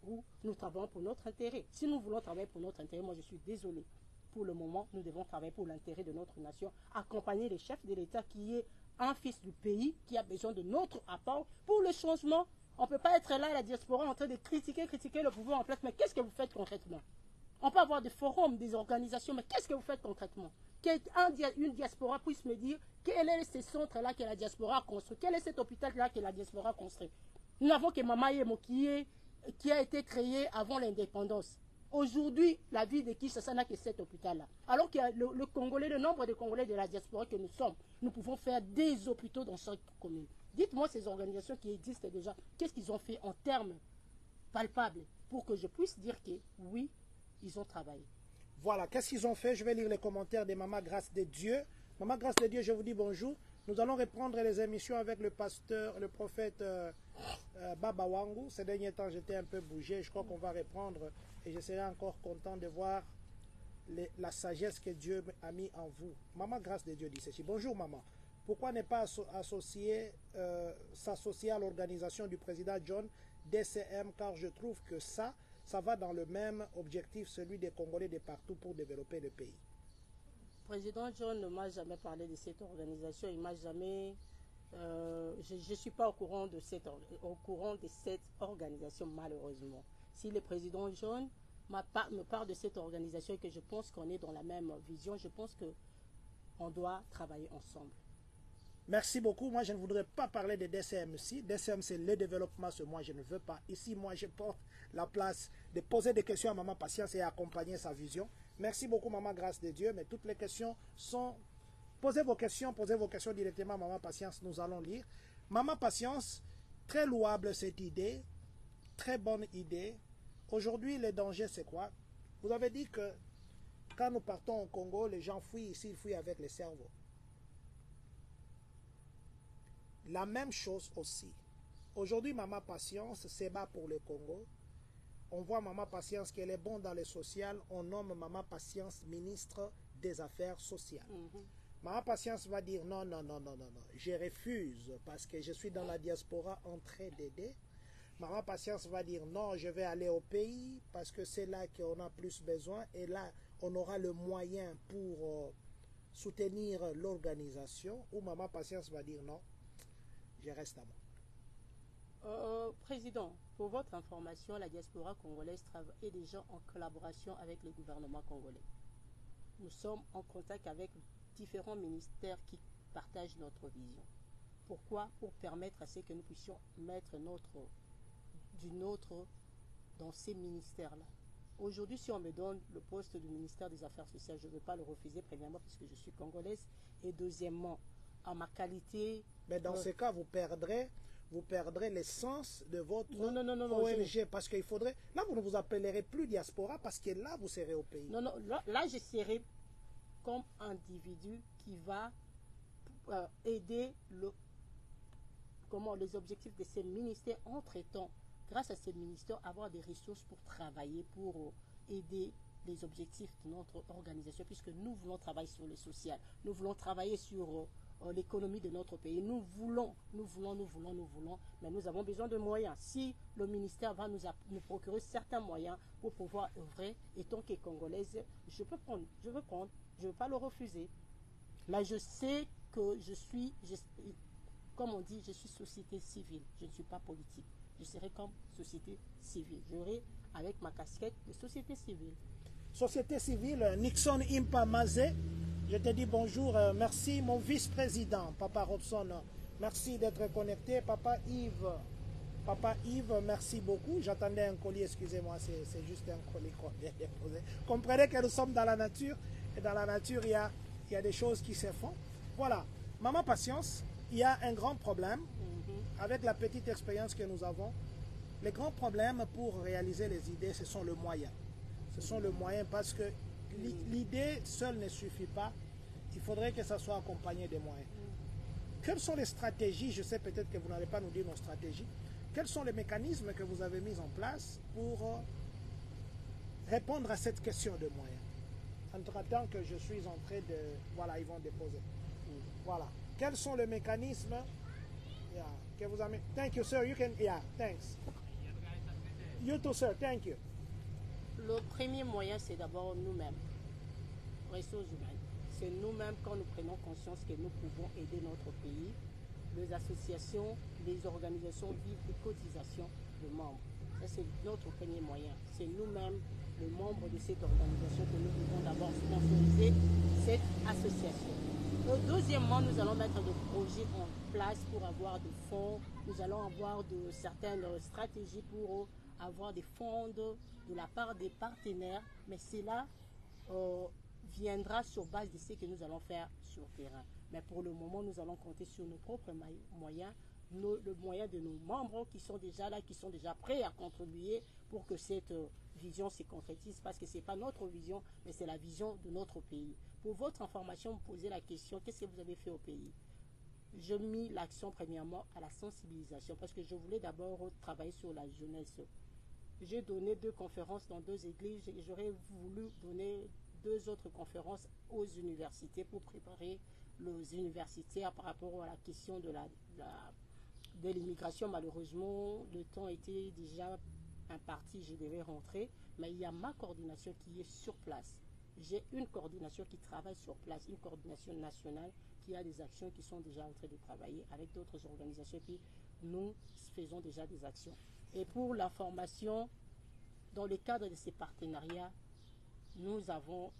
Où nous travaillons pour notre intérêt. Si nous voulons travailler pour notre intérêt, moi je suis désolé. Pour le moment, nous devons travailler pour l'intérêt de notre nation, accompagner les chefs de l'État qui est un fils du pays, qui a besoin de notre apport pour le changement. On ne peut pas être là, la diaspora, en train de critiquer le pouvoir en place. Mais qu'est-ce que vous faites concrètement? On peut avoir des forums, des organisations, mais qu'est-ce que vous faites concrètement? Qu'une diaspora puisse me dire quel est ce centre-là que la diaspora a construit, quel est cet hôpital-là que la diaspora a construit. Nous n'avons que Mama Yemo qui a été créé avant l'indépendance. Aujourd'hui, la ville de Kinshasa n'a que cet hôpital-là. Alors que le nombre de Congolais de la diaspora que nous sommes, nous pouvons faire des hôpitaux dans chaque commune. Dites-moi ces organisations qui existent déjà, qu'est-ce qu'ils ont fait en termes palpables pour que je puisse dire que oui, ils ont travaillé. Voilà, qu'est-ce qu'ils ont fait? Je vais lire les commentaires de Maman Grâce de Dieu. Maman Grâce de Dieu, je vous dis bonjour. Nous allons reprendre les émissions avec le pasteur, le prophète Baba Wangu. Ces derniers temps, j'étais un peu bougé. Je crois qu'on va reprendre et je serai encore content de voir la sagesse que Dieu a mis en vous. Maman Grâce de Dieu dit ceci. Bonjour maman. Pourquoi ne pas s'associer à l'organisation du président John DCM, car je trouve que ça va dans le même objectif, celui des Congolais de partout pour développer le pays. Le président John ne m'a jamais parlé de cette organisation, il m'a jamais... je ne suis pas au courant de cette organisation, malheureusement. Si le président John me parle de cette organisation et que je pense qu'on est dans la même vision, je pense qu'on doit travailler ensemble. Merci beaucoup. Moi, je ne voudrais pas parler de DCM ici. DCM, c'est le développement, moi, je ne veux pas. Ici, moi, je porte la place de poser des questions à Maman Patience et accompagner sa vision. Merci beaucoup, Maman Grâce de Dieu. Mais toutes les questions sont... Posez vos questions directement à Maman Patience. Nous allons lire. Maman Patience, très louable cette idée. Très bonne idée. Aujourd'hui, le danger, c'est quoi? Vous avez dit que quand nous partons au Congo, les gens fuient ici, ils fuient avec le cerveau. La même chose aussi. Aujourd'hui, Maman Patience se bat pour le Congo. On voit Maman Patience qu'elle est bonne dans le social. On nomme Maman Patience ministre des Affaires sociales. Maman Patience va dire non, non, non, non, non, non. Je refuse parce que je suis dans la diaspora en train d'aider. Maman Patience va dire non, je vais aller au pays parce que c'est là qu'on a plus besoin et là, on aura le moyen pour soutenir l'organisation. Ou Maman Patience va dire non. Je reste à moi. Président, pour votre information, la diaspora congolaise est déjà en collaboration avec le gouvernement congolais. Nous sommes en contact avec différents ministères qui partagent notre vision. Pourquoi? Pour permettre à ce que nous puissions mettre du nôtre dans ces ministères-là. Aujourd'hui, si on me donne le poste du ministère des Affaires sociales, je ne vais pas le refuser, premièrement, puisque je suis congolaise, et deuxièmement, à ma qualité... Mais dans ce cas, vous perdrez l'essence de votre ONG. Parce qu'il faudrait... Là, vous ne vous appellerez plus diaspora parce que là, vous serez au pays. Non, là je serai comme individu qui va aider les objectifs de ces ministères en traitant, grâce à ces ministères, avoir des ressources pour travailler, pour aider les objectifs de notre organisation, puisque nous voulons travailler sur le social, nous voulons travailler sur l'économie de notre pays, nous voulons, mais nous avons besoin de moyens. Si le ministère va nous procurer certains moyens pour pouvoir œuvrer, et tant que Congolaise, je veux prendre, je ne veux pas le refuser. Mais je sais que comme on dit, je suis société civile, je ne suis pas politique. Je serai comme société civile. J'aurai avec ma casquette de société civile. Société civile, Nixon Impa Mazé, je te dis bonjour, merci mon vice-président, Papa Robson, merci d'être connecté, Papa Yves, merci beaucoup, j'attendais un colis, excusez-moi, c'est juste un colis qu'on vient déposer. Comprenez que nous sommes dans la nature, et dans la nature, il y a des choses qui se font. Voilà, Maman Patience, il y a un grand problème, avec la petite expérience que nous avons, les grands problèmes pour réaliser les idées, ce sont le moyen. Ce sont le moyen parce que l'idée seule ne suffit pas. Il faudrait que ça soit accompagné des moyens. Quelles sont les stratégies? Je sais peut-être que vous n'allez pas nous dire nos stratégies. quels sont les mécanismes que vous avez mis en place pour répondre à cette question de moyens? Entre-temps que je suis en train de... Voilà, ils vont déposer. Voilà. Quels sont les mécanismes que vous avez... Thank you, sir. You can... Yeah, thanks. You too, sir. Thank you. Le premier moyen, c'est d'abord nous-mêmes, ressources humaines. C'est nous-mêmes quand nous prenons conscience que nous pouvons aider notre pays. Les associations, les organisations vivent des cotisations de membres. Ça, c'est notre premier moyen. C'est nous-mêmes, les membres de cette organisation, que nous devons d'abord sponsoriser cette association. Deuxièmement, nous allons mettre des projets en place pour avoir des fonds. Nous allons avoir certaines stratégies pour avoir des fonds de la part des partenaires. Mais cela viendra sur base de ce que nous allons faire sur terrain. Mais pour le moment, nous allons compter sur nos propres moyens, le moyen de nos membres qui sont déjà là, qui sont déjà prêts à contribuer pour que cette vision se concrétise, parce que ce n'est pas notre vision, mais c'est la vision de notre pays. Pour votre information, vous posez la question, qu'est-ce que vous avez fait au pays? Je mis l'accent premièrement à la sensibilisation, parce que je voulais d'abord travailler sur la jeunesse. J'ai donné 2 conférences dans 2 églises, et j'aurais voulu donner 2 autres conférences aux universités pour préparer les universitaires par rapport à la question de l'immigration. Malheureusement, le temps était déjà imparti, je devais rentrer, mais il y a ma coordination qui est sur place. J'ai une coordination qui travaille sur place, une coordination nationale qui a des actions qui sont déjà en train de travailler avec d'autres organisations, et puis nous faisons déjà des actions. Et pour la formation, dans le cadre de ces partenariats, nous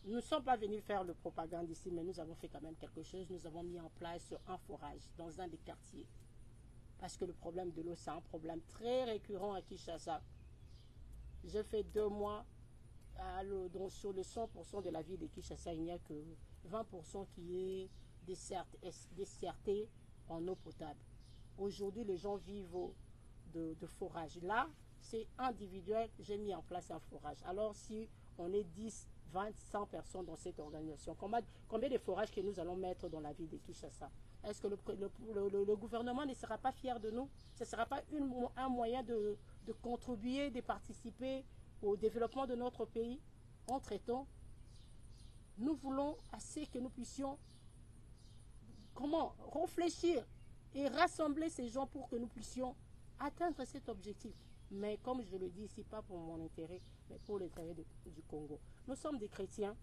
ne sommes pas venus faire le propagande ici, mais nous avons fait quand même quelque chose. Nous avons mis en place un forage dans un des quartiers. Parce que le problème de l'eau, c'est un problème très récurrent à Kinshasa. J'ai fait 2 mois, donc sur le 100% de la ville de Kinshasa, il n'y a que 20% qui est desserté en eau potable. Aujourd'hui, les gens vivent de forage. Là, c'est individuel, j'ai mis en place un forage. Alors, si on est 10, 20, 100 personnes dans cette organisation, combien de forages que nous allons mettre dans la ville de Kinshasa? Est-ce que le gouvernement ne sera pas fier de nous? Ce ne sera pas un moyen de contribuer, de participer au développement de notre pays? Entre-temps, nous voulons assez que nous puissions réfléchir et rassembler ces gens pour que nous puissions atteindre cet objectif. Mais comme je le dis ici, pas pour mon intérêt, mais pour l'intérêt du Congo. Nous sommes des chrétiens.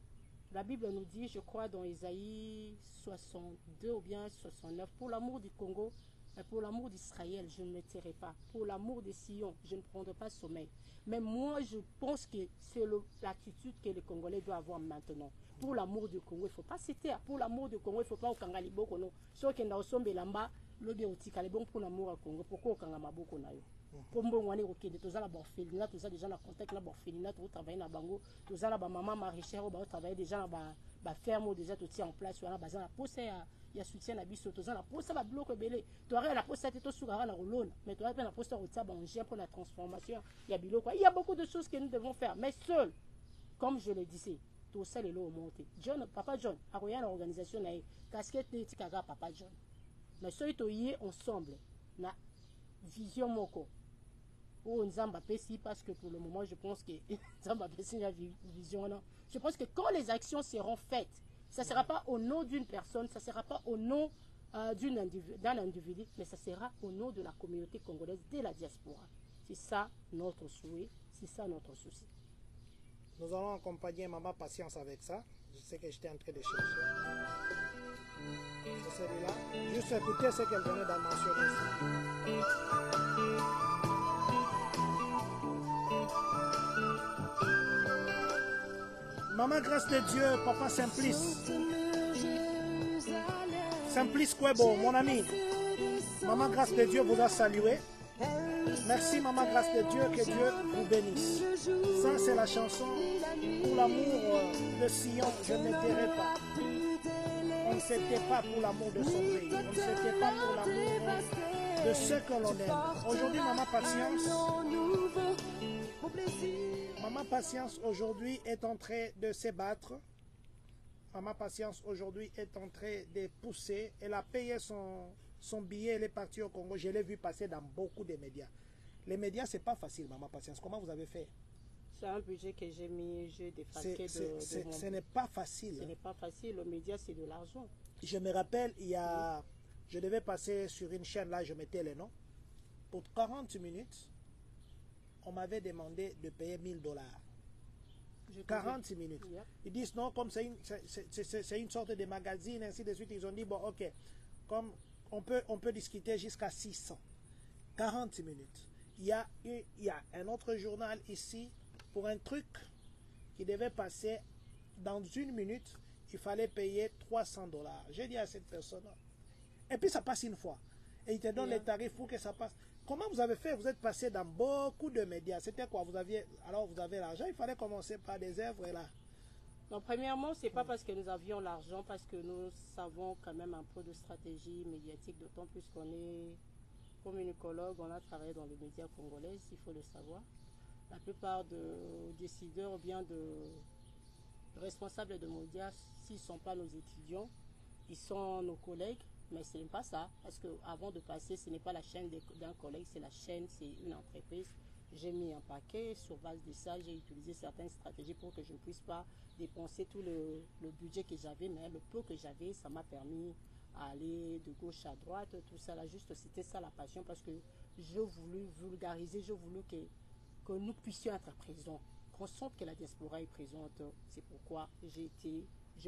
La Bible nous dit, je crois dans Ésaïe 62 ou bien 69, pour l'amour du Congo, et pour l'amour d'Israël, je ne me tairai pas. Pour l'amour de Sion, je ne prendrai pas sommeil. Mais moi, je pense que c'est l'attitude que les Congolais doivent avoir maintenant. Pour l'amour du Congo, il ne faut pas se taire. Pour l'amour du Congo, il ne faut pas au Kangaliboko. Ceux qui sont au Lamba, le bien au Tikalibon pour l'amour du Congo. Pourquoi au Kangamaboko na yo? Comme on est au Kenya, tous les orphelinats, tous déjà dans contact là, orphelinat, tout travailler dans Bango, tous les maman maraîchère, au travailler déjà dans ferme, déjà tout en place, on a besoin la poste, il y a soutien à biso, tous la poste, va bloquer belé. Tu aurais la poste, tu sur la roulone, mais tu aurais la poste au table en gère pour la transformation. Il y a bilo quoi. Il y a beaucoup de choses que nous devons faire, mais seul, comme je le disais, tout ça les lots montés. John, Papa John, a rien l'organisation là, casquette de Tikaga, Papa John. Mais ceux qui y ensemble, na vision moko. Ou Nzamba Pessi, parce que pour le moment, je pense que Nzamba Pessi a vision. Non? Je pense que quand les actions seront faites, ça ne sera pas au nom d'une personne, ça ne sera pas au nom d'un individu, mais ça sera au nom de la communauté congolaise, de la diaspora. C'est ça notre souhait, c'est ça notre souci. Nous allons accompagner Maman Patience avec ça. Je sais que j'étais en train de chercher. C'est celui-là. Juste écouter ce qu'elle venait d'en mentionner ici. Maman Grâce de Dieu, Papa Simplice. Simplice Kwebo, mon ami. Maman Grâce de Dieu vous a salué. Merci Maman Grâce de Dieu, que Dieu vous bénisse. Ça c'est la chanson pour l'amour de Sion, je ne me tairai pas. On ne s'était pas pour l'amour de son pays. On ne s'était pas pour l'amour de ceux que l'on aime. Aujourd'hui, Maman Patience aujourd'hui est en train de se battre. Maman Patience aujourd'hui est en train de pousser. Elle a payé son billet, elle est partie au Congo. Je l'ai vu passer dans beaucoup de médias. Les médias, c'est pas facile, maman Patience. Comment vous avez fait? C'est un budget que j'ai mis, j'ai défalqué de mon... Ce n'est pas facile. Ce n'est pas facile. Le média, c'est de l'argent. Je me rappelle, je devais passer sur une chaîne, là, je mettais les noms. Pour 40 minutes, on m'avait demandé de payer $1000. 40 minutes. Yeah. Ils disent non, comme c'est une sorte de magazine, ainsi de suite. Ils ont dit, bon, ok, comme on peut discuter jusqu'à 600. 40 minutes. Il y a un autre journal ici, pour un truc qui devait passer dans 1 minute, il fallait payer $300. J'ai dit à cette personne, et puis ça passe une fois. Et il te donne les tarifs pour que ça passe. Comment vous avez fait? Vous êtes passé dans beaucoup de médias. C'était quoi? Alors vous avez l'argent, il fallait commencer par des œuvres là. Non, premièrement, c'est pas parce que nous avions l'argent, parce que nous savons quand même un peu de stratégie médiatique, d'autant plus qu'on est communicologue, on a travaillé dans les médias congolais, il faut le savoir. La plupart des décideurs ou bien de responsables de médias, s'ils ne sont pas nos étudiants, ils sont nos collègues, mais ce n'est pas ça. Parce qu'avant de passer, ce n'est pas la chaîne d'un collègue, c'est la chaîne, c'est une entreprise. J'ai mis un paquet, sur base de ça, j'ai utilisé certaines stratégies pour que je ne puisse pas dépenser tout le budget que j'avais, mais le peu que j'avais, ça m'a permis d'aller de gauche à droite, tout ça là, juste c'était ça la passion, parce que je voulais vulgariser, je voulais que nous puissions être présents, qu'on sente que la diaspora est présente. C'est pourquoi j'ai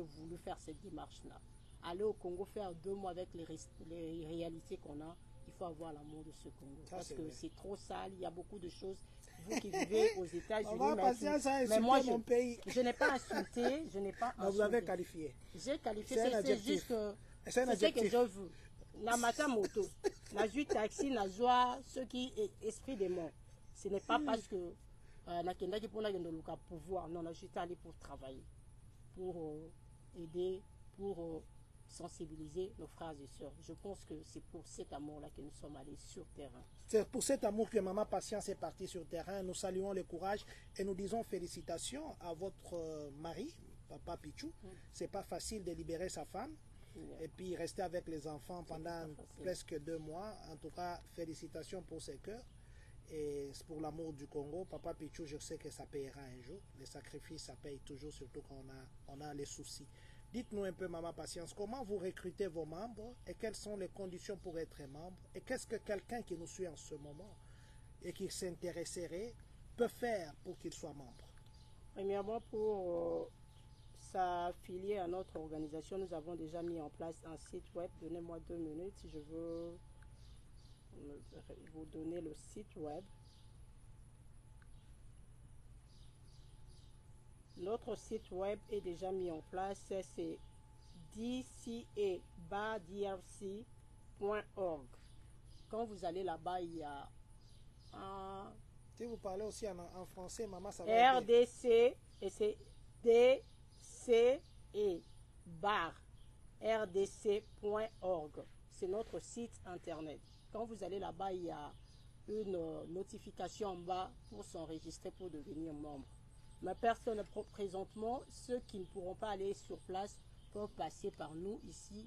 voulu faire cette démarche-là. Aller au Congo, faire 2 mois avec les réalités qu'on a, il faut avoir l'amour de ce Congo. Parce que c'est trop sale, il y a beaucoup de choses. Vous qui vivez aux États-Unis, mais moi, je n'ai pas insulté, je n'ai pas insulté. Vous avez qualifié. J'ai qualifié, c'est juste que c'est ce que je veux. Na mata moto, na ju taxi, na joie, ce qui est esprit des morts. Ce n'est pas parce que nakenda qui pour na pouvoir, non, je suis allé pour travailler, pour aider, pour sensibiliser nos frères et sœurs. Je pense que c'est pour cet amour-là que nous sommes allés sur terrain. C'est pour cet amour que Maman Patience est partie sur terrain. Nous saluons le courage et nous disons félicitations à votre mari, Papa Pichou. C'est pas facile de libérer sa femme et puis rester avec les enfants pendant presque 2 mois. En tout cas, félicitations pour ses cœurs. Et pour l'amour du Congo, Papa Pichou, je sais que ça payera un jour. Les sacrifices, ça paye toujours, surtout quand on a les soucis. Dites-nous un peu, Maman Patience, comment vous recrutez vos membres et quelles sont les conditions pour être membre? Et qu'est-ce que quelqu'un qui nous suit en ce moment et qui s'intéresserait peut faire pour qu'il soit membre? Premièrement, pour s'affilier à notre organisation, nous avons déjà mis en place un site web. Donnez-moi 2 minutes, je veux vous donner le site web. Notre site web est déjà mis en place, c'est dca-drc.org. Quand vous allez là-bas, il y a un... Si vous parlez aussi en français, maman, ça va RDC, et c'est DCE bar rdc.org. C'est notre site internet. Quand vous allez là-bas, il y a une notification en bas pour s'enregistrer pour devenir membre. Mais personne présentement, ceux qui ne pourront pas aller sur place peuvent passer par nous ici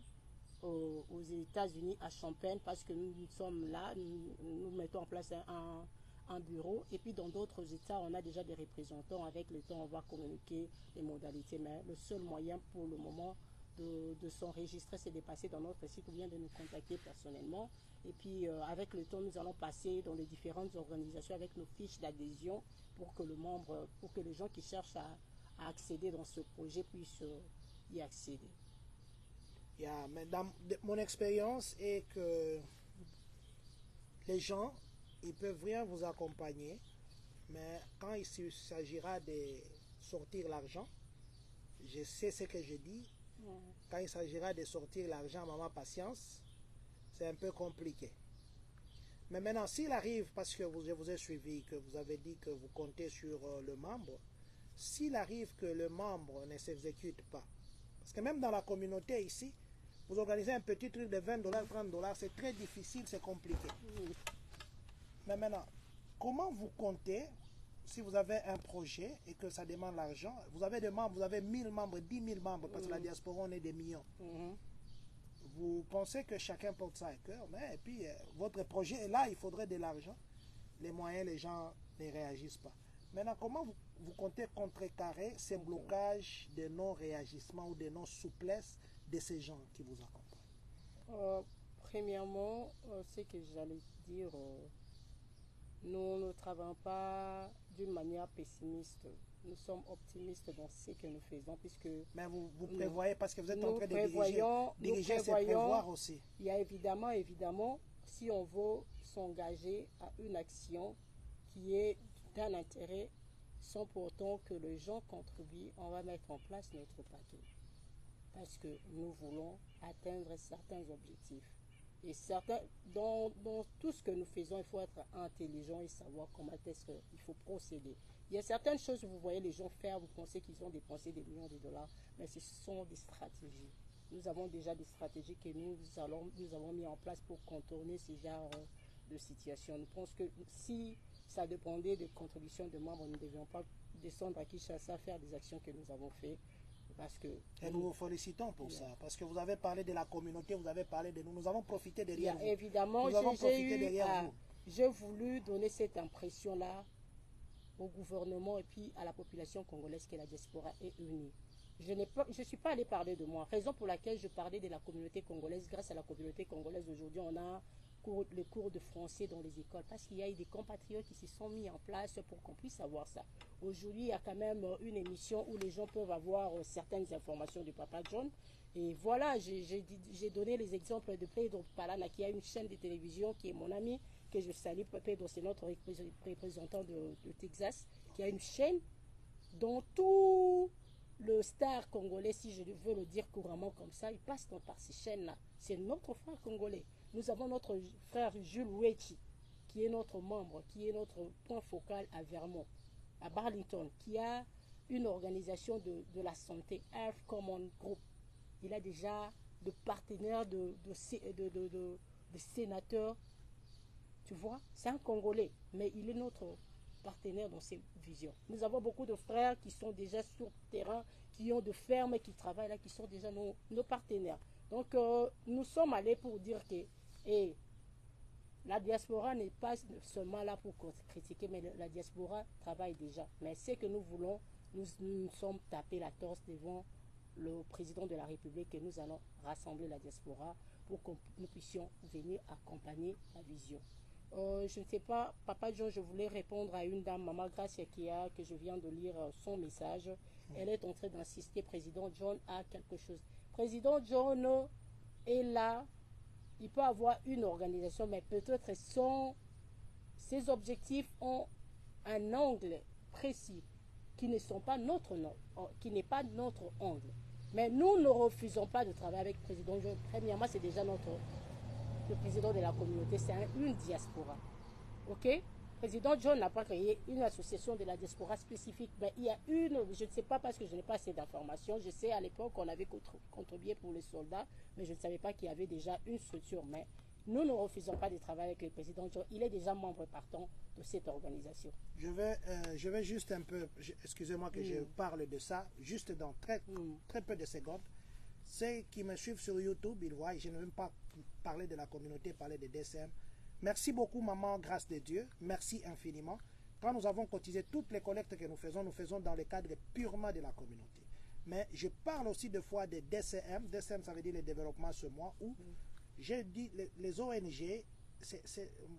aux États-Unis à Champaign, parce que nous sommes là, nous mettons en place un bureau, et puis dans d'autres États on a déjà des représentants. Avec le temps on va communiquer les modalités, mais le seul moyen pour le moment de s'enregistrer, c'est de passer dans notre site ou bien de nous contacter personnellement. Et puis avec le temps nous allons passer dans les différentes organisations avec nos fiches d'adhésion pour que les gens qui cherchent à accéder dans ce projet puissent y accéder. Mais mon expérience est que les gens, ils peuvent rien vous accompagner, mais quand il s'agira de sortir l'argent, je sais ce que je dis. Quand il s'agira de sortir l'argent, Maman Patience, c'est un peu compliqué. Mais maintenant, s'il arrive, parce que je vous ai suivi, que vous avez dit que vous comptez sur le membre, s'il arrive que le membre ne s'exécute pas, parce que même dans la communauté ici, vous organisez un petit truc de $20, $30, c'est très difficile, c'est compliqué. Mais maintenant, comment vous comptez, si vous avez un projet et que ça demande l'argent, vous avez des membres, vous avez 1000 membres, 10 000 membres, parce que la diaspora, on est des millions. Vous pensez que chacun porte ça à cœur, mais et puis votre projet est là, il faudrait de l'argent. les moyens, les gens ne réagissent pas. Maintenant, comment vous comptez contrecarrer ces blocages de non-réagissement ou de non-souplesse de ces gens qui vous accompagnent? Premièrement, ce que j'allais dire, nous ne travaillons pas d'une manière pessimiste. Nous sommes optimistes dans ce que nous faisons, puisque... Mais vous prévoyez, parce que vous êtes en train de diriger, c'est prévoir aussi. Il y a évidemment, si on veut s'engager à une action qui est d'un intérêt, sans pour autant que les gens contribuent, on va mettre en place notre paquet. Parce que nous voulons atteindre certains objectifs. Et dans tout ce que nous faisons, il faut être intelligent et savoir comment est-ce qu'il faut procéder. Il y a certaines choses, vous voyez les gens faire, vous pensez qu'ils ont dépensé des millions de dollars, mais ce sont des stratégies. Nous avons déjà des stratégies que nous avons mis en place pour contourner ce genre de situation. Nous pensons que si ça dépendait des contributions de membres, nous ne devions pas descendre à Kinshasa faire des actions que nous avons faites. Parce que et nous vous félicitons pour ça, parce que vous avez parlé de la communauté, vous avez parlé de nous, nous avons profité derrière vous. Évidemment, j'ai voulu donner cette impression-là au gouvernement et puis à la population congolaise que la diaspora est unie. Je ne suis pas allé parler de moi, raison pour laquelle je parlais de la communauté congolaise. Grâce à la communauté congolaise, aujourd'hui, on a les cours de français dans les écoles, parce qu'il y a eu des compatriotes qui se sont mis en place pour qu'on puisse savoir ça. Aujourd'hui, il y a quand même une émission où les gens peuvent avoir certaines informations du Papa John. Et voilà, j'ai donné les exemples de Pedro Palana, qui a une chaîne de télévision, qui est mon ami, que je salue. Pedro, c'est notre représentant de Texas, qui a une chaîne dont tout le star congolais, si je veux le dire couramment comme ça, il passe par ces chaînes-là. C'est notre frère congolais. Nous avons notre frère Jules Wechi, qui est notre membre, qui est notre point focal à Vermont, à Burlington, qui a une organisation de la santé, Earth Common Group. Il a déjà de partenaires, de sénateurs. Tu vois, c'est un Congolais, mais il est notre partenaire dans ces visions. Nous avons beaucoup de frères qui sont déjà sur le terrain, qui ont de fermes, qui travaillent là, qui sont déjà nos partenaires. Donc, nous sommes allés pour dire que la diaspora n'est pas seulement là pour critiquer, mais la diaspora travaille déjà. Mais ce que nous voulons, nous sommes tapés la torse devant le président de la République et nous allons rassembler la diaspora pour que nous puissions venir accompagner la vision. Je ne sais pas, Papa John, je voulais répondre à une dame, Maman Gracia, que je viens de lire son message. Elle est en train d'insister, Président John a quelque chose. Président John est là, il peut avoir une organisation, mais peut-être ses objectifs ont un angle précis qui ne sont pas qui n'est pas notre angle. Mais nous ne refusons pas de travailler avec le président John. Premièrement, c'est déjà le président de la communauté, c'est une diaspora. Ok? Président John n'a pas créé une association de la diaspora spécifique, mais il y a je ne sais pas parce que je n'ai pas assez d'informations. Je sais à l'époque qu'on avait contribué pour les soldats, mais je ne savais pas qu'il y avait déjà une structure. Mais nous ne refusons pas de travailler avec le président John. Il est déjà membre partant de cette organisation. Je vais juste un peu, excusez-moi que je parle de ça, juste dans très peu de secondes. Ceux qui me suivent sur YouTube, ils voient, je ne vais même pas parler de la communauté, parler de DCM. Merci beaucoup, maman, grâce de Dieu. Merci infiniment. Quand nous avons cotisé toutes les collectes que nous faisons dans le cadre purement de la communauté. Mais je parle aussi de fois de DCM. DCM, ça veut dire le développement ce mois, où j'ai dit les ONG,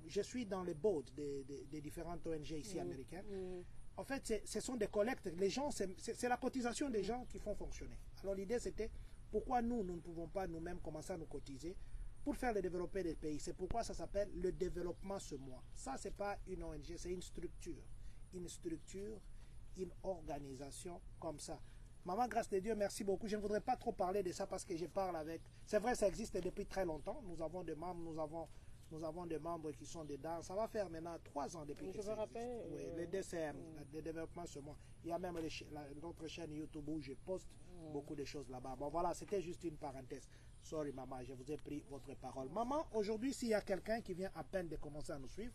je suis dans le board des différentes ONG ici américaines. En fait, ce sont des collectes. Les gens, c'est la cotisation des gens qui font fonctionner. Alors l'idée, c'était pourquoi nous ne pouvons pas nous-mêmes commencer à nous cotiser pour faire le développer des pays. C'est pourquoi ça s'appelle le développement ce mois. Ça, c'est pas une ONG, c'est une structure. Une organisation comme ça. Maman, grâce de Dieu, merci beaucoup. Je ne voudrais pas trop parler de ça parce que je parle avec... C'est vrai, ça existe depuis très longtemps. Nous avons des membres, nous avons des membres qui sont dedans. Ça va faire maintenant 3 ans depuis que ça existe. Oui, le DCM, le développement ce mois. Il y a même notre chaîne YouTube où je poste beaucoup de choses là-bas. Bon, voilà, c'était juste une parenthèse. Sorry, maman, je vous ai pris votre parole. Maman, aujourd'hui, s'il y a quelqu'un qui vient à peine de commencer à nous suivre,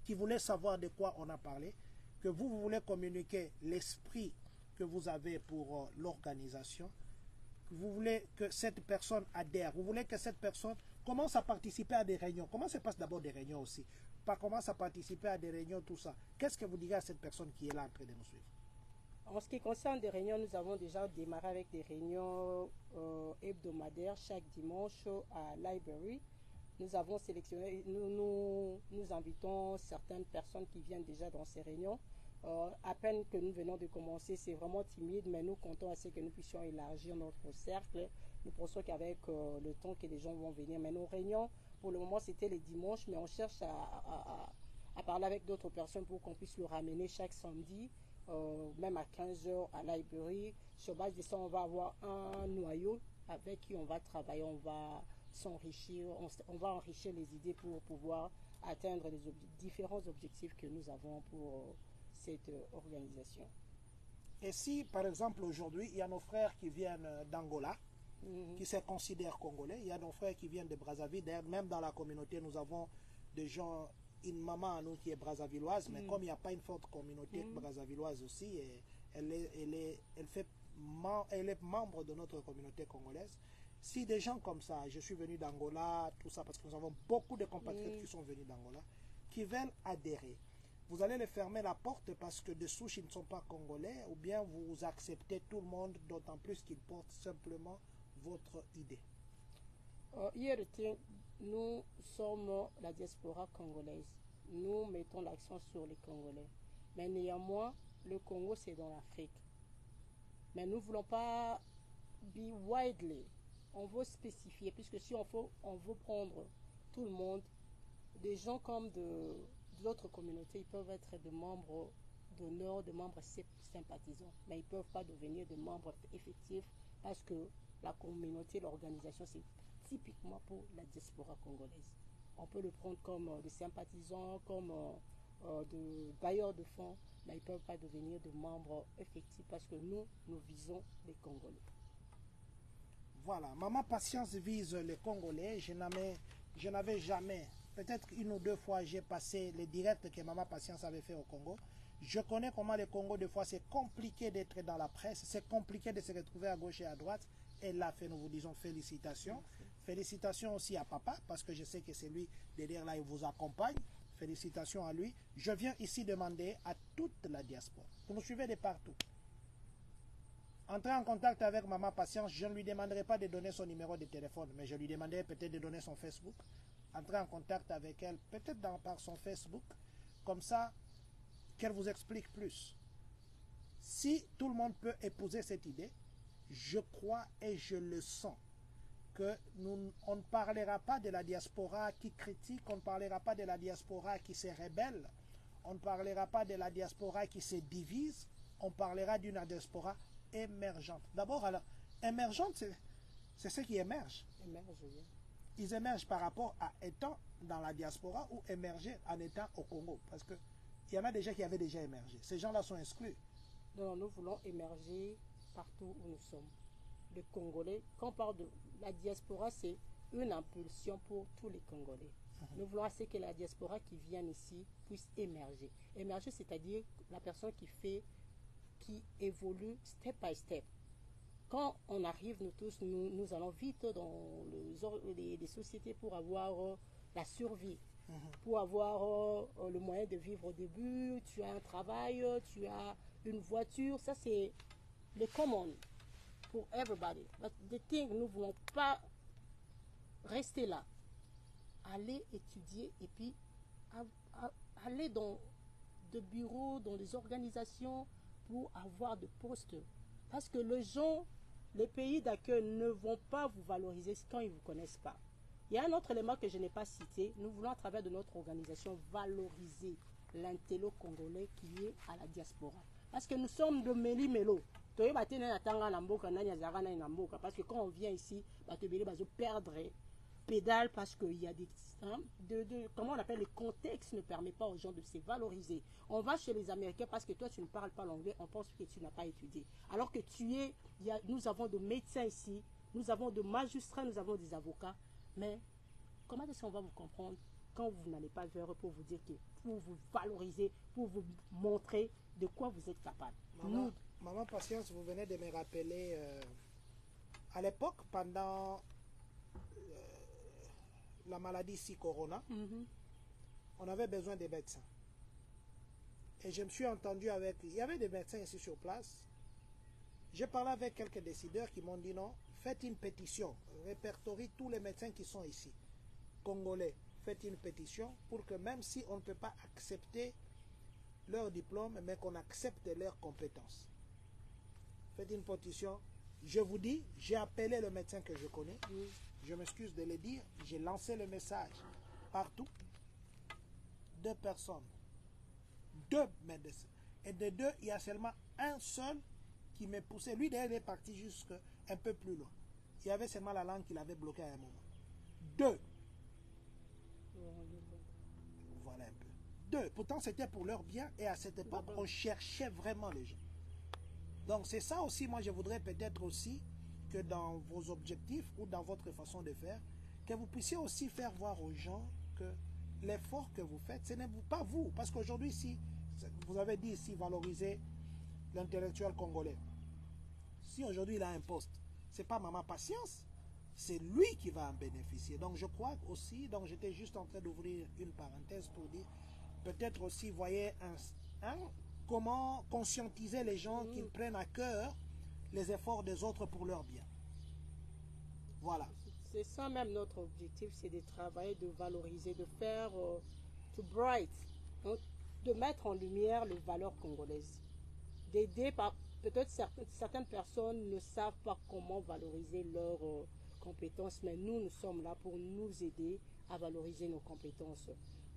qui voulait savoir de quoi on a parlé, que vous voulez communiquer l'esprit que vous avez pour l'organisation, vous voulez que cette personne adhère, vous voulez que cette personne commence à participer à des réunions. Comment se passe d'abord des réunions aussi? commence à participer à des réunions, tout ça. Qu'est-ce que vous direz à cette personne qui est là en train de nous suivre? En ce qui concerne des réunions, nous avons déjà démarré avec des réunions hebdomadaires chaque dimanche à Library. Nous avons sélectionné, nous invitons certaines personnes qui viennent déjà dans ces réunions. À peine que nous venons de commencer, c'est vraiment timide, mais nous comptons à ce que nous puissions élargir notre cercle. Nous pensons qu'avec le temps que les gens vont venir. Mais nos réunions, pour le moment, c'était les dimanches, mais on cherche à parler avec d'autres personnes pour qu'on puisse le ramener chaque samedi, même à 15 h à Library. Sur base de ça, on va avoir un noyau avec qui on va travailler, on va s'enrichir, on va enrichir les idées pour pouvoir atteindre les différents objectifs que nous avons pour cette organisation. Et si, par exemple, aujourd'hui, il y a nos frères qui viennent d'Angola, qui se considèrent congolais, il y a nos frères qui viennent de Brazzaville, d'ailleurs, même dans la communauté, nous avons des gens, une maman à nous qui est brazzavilloise, mais comme il n'y a pas une forte communauté brazzavilloise aussi, elle est membre de notre communauté congolaise. Si des gens comme ça, je suis venu d'Angola, tout ça, parce que nous avons beaucoup de compatriotes qui sont venus d'Angola, qui veulent adhérer, vous allez les fermer la porte parce que de souche ils ne sont pas congolais, ou bien vous acceptez tout le monde, d'autant plus qu'ils portent simplement votre idée? Hier, nous sommes la diaspora congolaise. Nous mettons l'accent sur les Congolais. Mais néanmoins, le Congo, c'est dans l'Afrique. Mais nous ne voulons pas be widely. On veut spécifier, puisque si on veut prendre tout le monde, des gens comme d'autres communautés, ils peuvent être des membres d'honneur, des membres sympathisants, mais ils ne peuvent pas devenir des membres effectifs parce que la communauté, l'organisation, c'est typiquement pour la diaspora congolaise. On peut le prendre comme des sympathisants, comme des bailleurs de fonds, mais ils ne peuvent pas devenir des membres effectifs parce que nous visons les Congolais. Voilà, Maman Patience vise les Congolais. Je n'avais jamais, peut-être une ou deux fois, j'ai passé les directs que Maman Patience avait fait au Congo. Je connais comment le Congo, des fois, c'est compliqué d'être dans la presse, c'est compliqué de se retrouver à gauche et à droite. Elle l'a fait, nous vous disons félicitations. Merci. Félicitations aussi à papa, parce que je sais que c'est lui, derrière là, il vous accompagne. Félicitations à lui. Je viens ici demander à toute la diaspora, vous nous suivez de partout, entrez en contact avec Maman Patience. Je ne lui demanderai pas de donner son numéro de téléphone, mais je lui demanderai peut-être de donner son Facebook. Entrez en contact avec elle, peut-être par son Facebook, comme ça, qu'elle vous explique plus. Si tout le monde peut épouser cette idée, je crois et je le sens que on ne parlera pas de la diaspora qui critique, on ne parlera pas de la diaspora qui se rebelle, on ne parlera pas de la diaspora qui se divise, on parlera d'une diaspora émergente. D'abord, alors, émergente, c'est ce qui émerge. Ils émergent par rapport à étant dans la diaspora ou émerger en étant au Congo. Parce qu'il y en a déjà qui avaient déjà émergé. Ces gens-là sont exclus. Non, nous voulons émerger partout où nous sommes. Les Congolais, quand on parle de la diaspora, c'est une impulsion pour tous les Congolais. Nous voulons assez que la diaspora qui vient ici puisse émerger. Émerger, c'est-à-dire la personne qui évolue step by step. Quand on arrive, nous tous, nous allons vite dans les sociétés pour avoir la survie, pour avoir le moyen de vivre au début. Tu as un travail, tu as une voiture, ça c'est le common pour everybody. But the thing, nous ne voulons pas rester là. Aller étudier et puis aller dans des bureaux, dans des organisations pour avoir des postes. Parce que les pays d'accueil ne vont pas vous valoriser quand ils ne vous connaissent pas. Il y a un autre élément que je n'ai pas cité. Nous voulons, à travers de notre organisation, valoriser l'intello congolais qui est à la diaspora. Parce que nous sommes de méli-mélo. Parce que quand on vient ici, on va perdre pédale parce qu'il y a des... comment on appelle, le contexte ne permet pas aux gens de se valoriser. On va chez les Américains parce que toi tu ne parles pas l'anglais, on pense que tu n'as pas étudié. Alors que nous avons des médecins ici, nous avons des magistrats, nous avons des avocats, mais comment est-ce qu'on va vous comprendre quand vous n'allez pas vers eux pour vous dire que, pour vous valoriser, pour vous montrer de quoi vous êtes capable. Maman Patience, vous venez de me rappeler, à l'époque, pendant la maladie ici, Corona, on avait besoin des médecins. Et je me suis entendu avec... Il y avait des médecins ici sur place. J'ai parlé avec quelques décideurs qui m'ont dit non, faites une pétition, répertoriez tous les médecins qui sont ici, congolais, faites une pétition pour que même si on ne peut pas accepter leur diplôme, mais qu'on accepte leurs compétences. Faites une pétition. Je vous dis, j'ai appelé le médecin que je connais, je m'excuse de le dire, j'ai lancé le message partout. 2 personnes, 2 médecins. Et de 2, il y a seulement un seul qui m'est poussé. Lui, d'ailleurs, il est parti jusqu'à un peu plus loin. Il y avait seulement la langue qu'il avait bloquée à un moment. 2. Voilà un peu. 2. Pourtant, c'était pour leur bien. Et à cette époque, on cherchait vraiment les gens. Donc, c'est ça aussi, moi, je voudrais peut-être aussi que dans vos objectifs ou dans votre façon de faire, que vous puissiez aussi faire voir aux gens que l'effort que vous faites, ce n'est pas vous. Parce qu'aujourd'hui, si vous avez dit ici, valoriser l'intellectuel congolais. Si aujourd'hui il a un poste, c'est pas Maman Patience, c'est lui qui va en bénéficier. Donc je crois aussi, donc j'étais juste en train d'ouvrir une parenthèse pour dire, peut-être aussi, voyez, comment conscientiser les gens qu'ils prennent à cœur les efforts des autres pour leur bien. Voilà. C'est ça même notre objectif, c'est de travailler, de valoriser, de faire, to bright, hein, de mettre en lumière les valeurs congolaises. D'aider, peut-être certaines personnes ne savent pas comment valoriser leurs compétences, mais nous sommes là pour nous aider à valoriser nos compétences.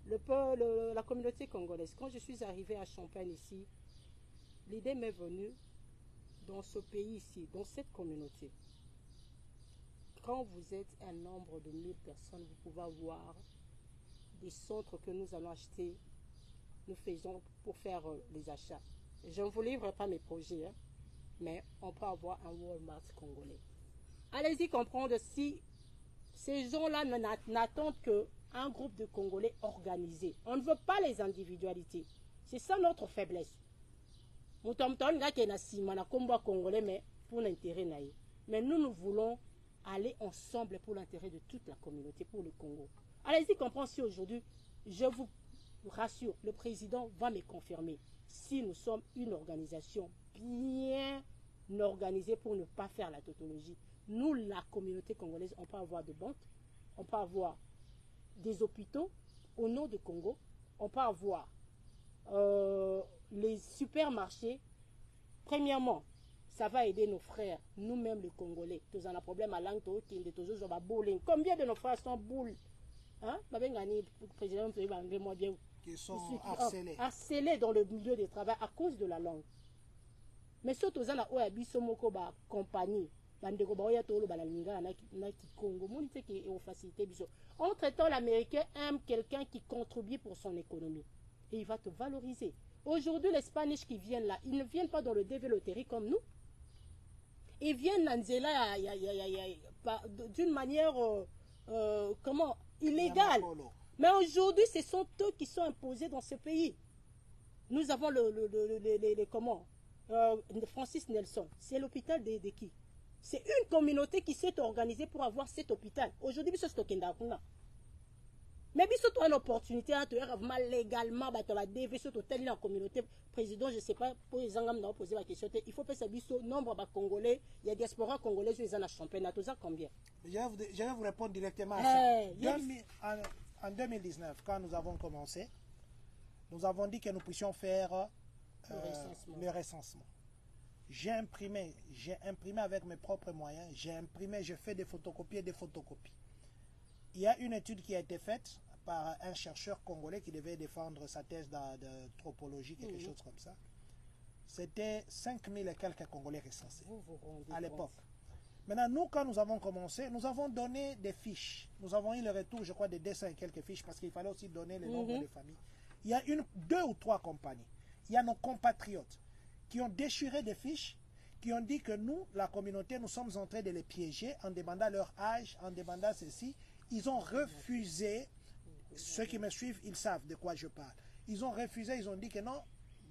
La communauté congolaise, quand je suis arrivée à Champagne ici, l'idée m'est venue dans ce pays ici, dans cette communauté. Quand vous êtes un nombre de 1000 personnes, vous pouvez avoir des centres que nous allons acheter, nous faisons pour faire les achats. Je ne vous livre pas mes projets, hein, mais on peut avoir un Walmart congolais. Allez-y comprendre si ces gens-là n'attendent qu'un groupe de Congolais organisés. On ne veut pas les individualités. C'est ça notre faiblesse. Mais pour l'intérêt naïf. Mais nous voulons aller ensemble pour l'intérêt de toute la communauté, pour le Congo. Allez-y comprendre si aujourd'hui, je vous rassure, le président va me confirmer. Si nous sommes une organisation bien organisée pour ne pas faire la tautologie, nous, la communauté congolaise, on peut avoir des banques, on peut avoir des hôpitaux au nom du Congo, on peut avoir les supermarchés. Premièrement, ça va aider nos frères, nous-mêmes les Congolais. Tous en a problème à langue, combien de nos frères sont boules? Hein? Qui sont harcelés. Harcelés dans le milieu du travail à cause de la langue. Mais surtout, on a une compagnie. Entre-temps, l'Américain aime quelqu'un qui contribue pour son économie. Et il va te valoriser. Aujourd'hui, les Spanish qui viennent là, ils ne viennent pas dans le développé comme nous. Ils viennent d'une manière illégale. Mais aujourd'hui, ce sont eux qui sont imposés dans ce pays. Nous avons Francis Nelson. C'est l'hôpital de qui? C'est une communauté qui s'est organisée pour avoir cet hôpital. Aujourd'hui, mais si tu as une opportunité, tu as vraiment légalement, tu vas dévier sur la communauté. Président, je ne sais pas, pour les gens qui ont posé la question, il faut faire ce nombre de Congolais, il y a diaspora congolais sur les championnats, tout ça combien? Je vais vous répondre directement à ça. En 2019, quand nous avons commencé, nous avons dit que nous puissions faire le recensement. J'ai imprimé avec mes propres moyens, j'ai fait des photocopies et des photocopies. Il y a une étude qui a été faite par un chercheur congolais qui devait défendre sa thèse d'anthropologie, quelque chose comme ça. C'était 5000 et quelques Congolais recensés à l'époque. Maintenant, nous, quand nous avons commencé, nous avons donné des fiches. Nous avons eu le retour, je crois, de 200 et quelques fiches parce qu'il fallait aussi donner le nombre de familles. Il y a 2 ou 3 compagnies. Il y a nos compatriotes qui ont déchiré des fiches, qui ont dit que nous, la communauté, nous sommes en train de les piéger en demandant leur âge, en demandant ceci. Ils ont refusé, ceux qui me suivent, ils savent de quoi je parle. Ils ont refusé, ils ont dit que non,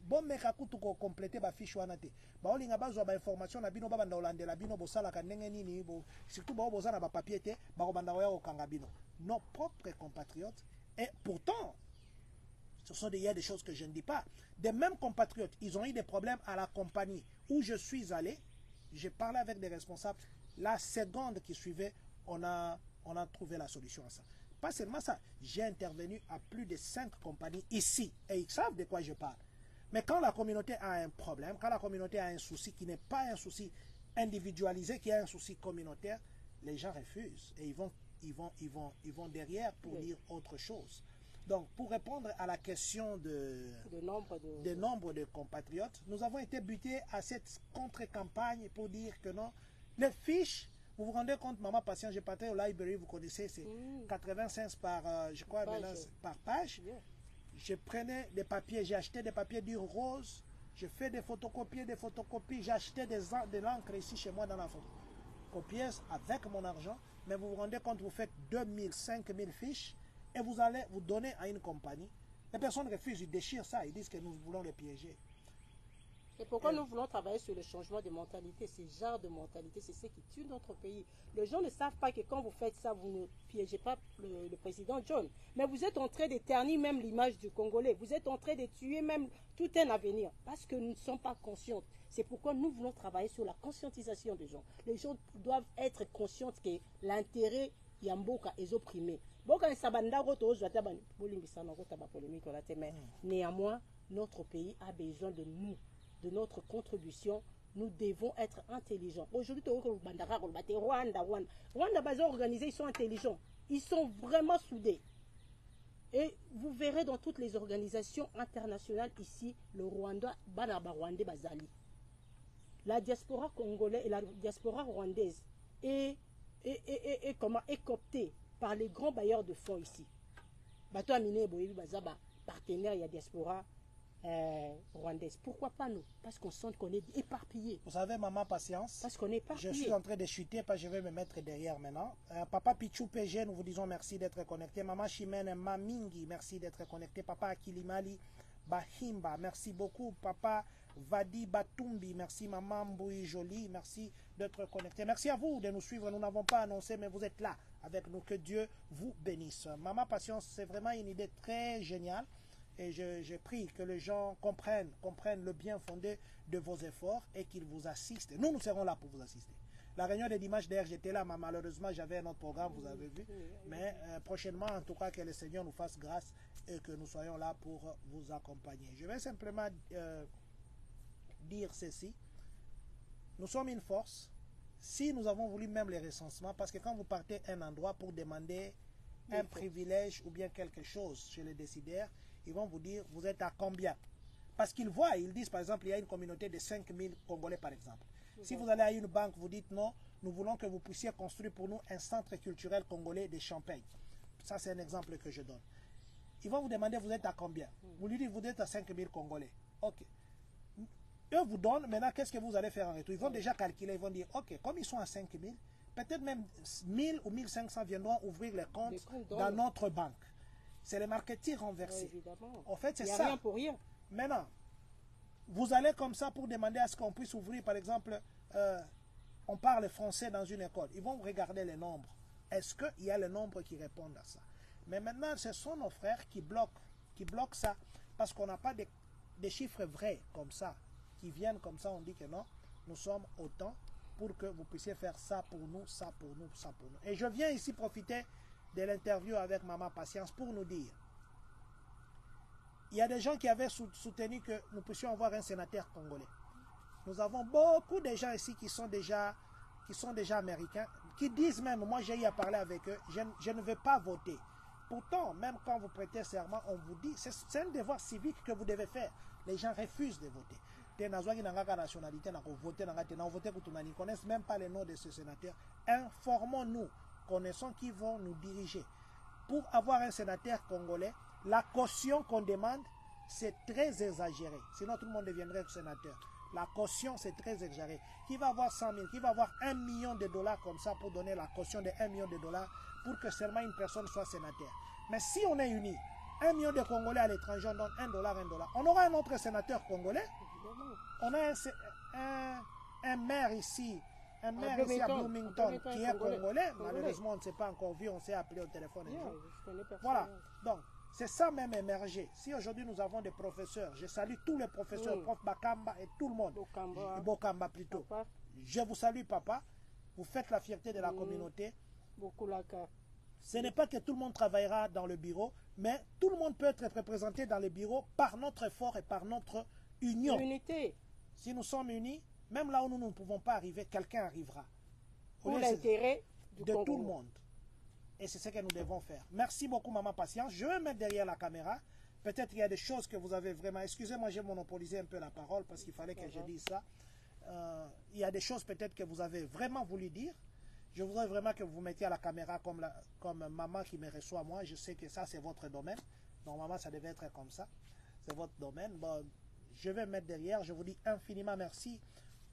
bon mec à coup pour compléter ma fiche wanate. Ba olinga bazwa ba information na bino baba ndolande la bino bosala ka ndenge nini bo surtout ba bozana ba papier te ba banda ya okanga bino. Nos propres compatriotes et pourtant Il y a des choses que je ne dis pas. Des mêmes compatriotes, ils ont eu des problèmes à la compagnie où je suis allé. J'ai parlé avec des responsables. La seconde qui suivait, on a trouvé la solution à ça. Pas seulement ça, j'ai intervenu à plus de 5 compagnies ici. Et ils savent de quoi je parle. Mais quand la communauté a un problème, quand la communauté a un souci qui n'est pas un souci individualisé, qui est un souci communautaire, les gens refusent. Et ils vont derrière pour dire autre chose. Donc, pour répondre à la question de nombre de compatriotes, nous avons été butés à cette contre-campagne pour dire que non, les fiches, vous vous rendez compte, maman patient, j'ai parté au library, vous connaissez, c'est 85 par, je crois, page. Maintenant, par page. Yeah. Je prenais des papiers, j'ai acheté des papiers du rose, je fais des photocopies, j'ai acheté de l'encre ici chez moi dans la photocopieuse avec mon argent, mais vous vous rendez compte, vous faites 2000, 5000 fiches, et vous allez vous donner à une compagnie. Les personnes refusent, ils déchirent ça, ils disent que nous voulons les piéger. C'est pourquoi nous voulons travailler sur le changement de mentalité. Ce genre de mentalité, c'est ce qui tue notre pays. Les gens ne savent pas que quand vous faites ça, vous ne piégez pas le président John. Mais vous êtes en train de ternir même l'image du Congolais. Vous êtes en train de tuer même tout un avenir. Parce que nous ne sommes pas conscients. C'est pourquoi nous voulons travailler sur la conscientisation des gens. Les gens doivent être conscients que l'intérêt Yamboka est opprimé. Néanmoins, notre pays a besoin de nous, de notre contribution. Nous devons être intelligents. Aujourd'hui, Rwanda, organisés, ils sont intelligents. Ils sont vraiment soudés. Et vous verrez dans toutes les organisations internationales ici, le Rwanda, Bazali. La diaspora congolaise et la diaspora rwandaise est cooptée par les grands bailleurs de fonds ici. Bato Amine Boyebi Bazaba, partenaire, il y a diaspora rwandaise. Pourquoi pas nous? Parce qu'on sent qu'on est éparpillé. Vous savez, maman patience. Parce qu'on est éparpillé. Je suis en train de chuter, parce que je vais me mettre derrière maintenant. Papa Pichou PG, nous vous disons merci d'être connecté. Maman Chimène Mamingi, merci d'être connecté. Papa Akilimali Bahimba, merci beaucoup. Papa Vadi Batumbi, merci. Maman Mboui Jolie, merci d'être connecté. Merci à vous de nous suivre. Nous n'avons pas annoncé, mais vous êtes là avec nous. Que Dieu vous bénisse. Maman Patience, c'est vraiment une idée très géniale. Et je prie que les gens comprennent le bien fondé de vos efforts et qu'ils vous assistent. Nous serons là pour vous assister. La réunion des dimanches, d'ailleurs, j'étais là, mais malheureusement, j'avais un autre programme, vous avez vu. Mais prochainement, en tout cas, que le Seigneur nous fasse grâce et que nous soyons là pour vous accompagner. Je vais simplement dire ceci. Nous sommes une force. Si nous avons voulu même les recensements, parce que quand vous partez à un endroit pour demander un privilège ou bien quelque chose chez les décideurs, ils vont vous dire, vous êtes à combien? Parce qu'ils voient, ils disent par exemple, il y a une communauté de 5000 Congolais par exemple. Si vous allez à une banque, vous dites non, nous voulons que vous puissiez construire pour nous un centre culturel congolais de Champagne. Ça, c'est un exemple que je donne. Ils vont vous demander, vous êtes à combien? Vous lui dites, vous êtes à 5000 Congolais. Ok. Eux vous donnent, maintenant, qu'est-ce que vous allez faire en retour? Ils vont déjà calculer, ils vont dire, ok, comme ils sont à 5000, peut-être même 1000 ou 1500 viendront ouvrir les comptes dans notre banque. C'est le marketing renversé. En fait, c'est ça. Rien pour rien. Maintenant, vous allez comme ça pour demander à ce qu'on puisse ouvrir, par exemple, on parle français dans une école. Ils vont regarder les nombres. Est-ce qu'il y a les nombres qui répondent à ça? Mais maintenant, ce sont nos frères qui bloquent ça, parce qu'on n'a pas des chiffres vrais comme ça, qui viennent comme ça, on dit que non, nous sommes autant pour que vous puissiez faire ça pour nous, ça pour nous, ça pour nous. Et je viens ici profiter de l'interview avec Maman Patience pour nous dire, il y a des gens qui avaient soutenu que nous puissions avoir un sénateur congolais. Nous avons beaucoup de gens ici qui sont déjà américains, qui disent même, moi j'ai eu à parler avec eux, je ne veux pas voter. Pourtant, même quand vous prêtez serment, on vous dit, c'est un devoir civique que vous devez faire. Les gens refusent de voter. Ils ne connaissent même pas les noms de ce sénateur. Informons-nous. Connaissons qui vont nous diriger. Pour avoir un sénateur congolais, la caution qu'on demande, c'est très exagéré. Sinon, tout le monde deviendrait sénateur. La caution, c'est très exagéré. Qui va avoir 100 000, qui va avoir $1 million comme ça pour donner la caution de $1 million pour que seulement une personne soit sénateur. Mais si on est unis, 1 million de Congolais à l'étranger, on donne $1, on aura un autre sénateur congolais. On a un maire ici. Un maire ici à Bloomington qui est congolais. Malheureusement, on ne s'est pas encore vu, on s'est appelé au téléphone. Voilà. Donc, C'est ça même émerger. Si aujourd'hui nous avons des professeurs, je salue tous les professeurs, prof Bakamba et tout le monde. Bokamba plutôt. Papa. Je vous salue, papa. Vous faites la fierté de la communauté. Beaucoup la carte. Ce n'est pas que tout le monde travaillera dans le bureau, mais tout le monde peut être représenté dans le bureau par notre effort et par notre union. Unité. Si nous sommes unis, même là où nous ne pouvons pas arriver, quelqu'un arrivera. Pour l'intérêt de tout le monde. Et c'est ce que nous devons faire. Merci beaucoup, Maman Patience. Je vais mettre derrière la caméra. Peut-être qu'il y a des choses que vous avez vraiment... Excusez-moi, j'ai monopolisé un peu la parole parce qu'il fallait que je dise ça. Il y a des choses peut-être que vous avez vraiment voulu dire. Je voudrais vraiment que vous mettiez à la caméra comme maman qui me reçoit moi. Je sais que ça, c'est votre domaine. Normalement, ça devait être comme ça. C'est votre domaine. Bon, je vais mettre derrière. Je vous dis infiniment merci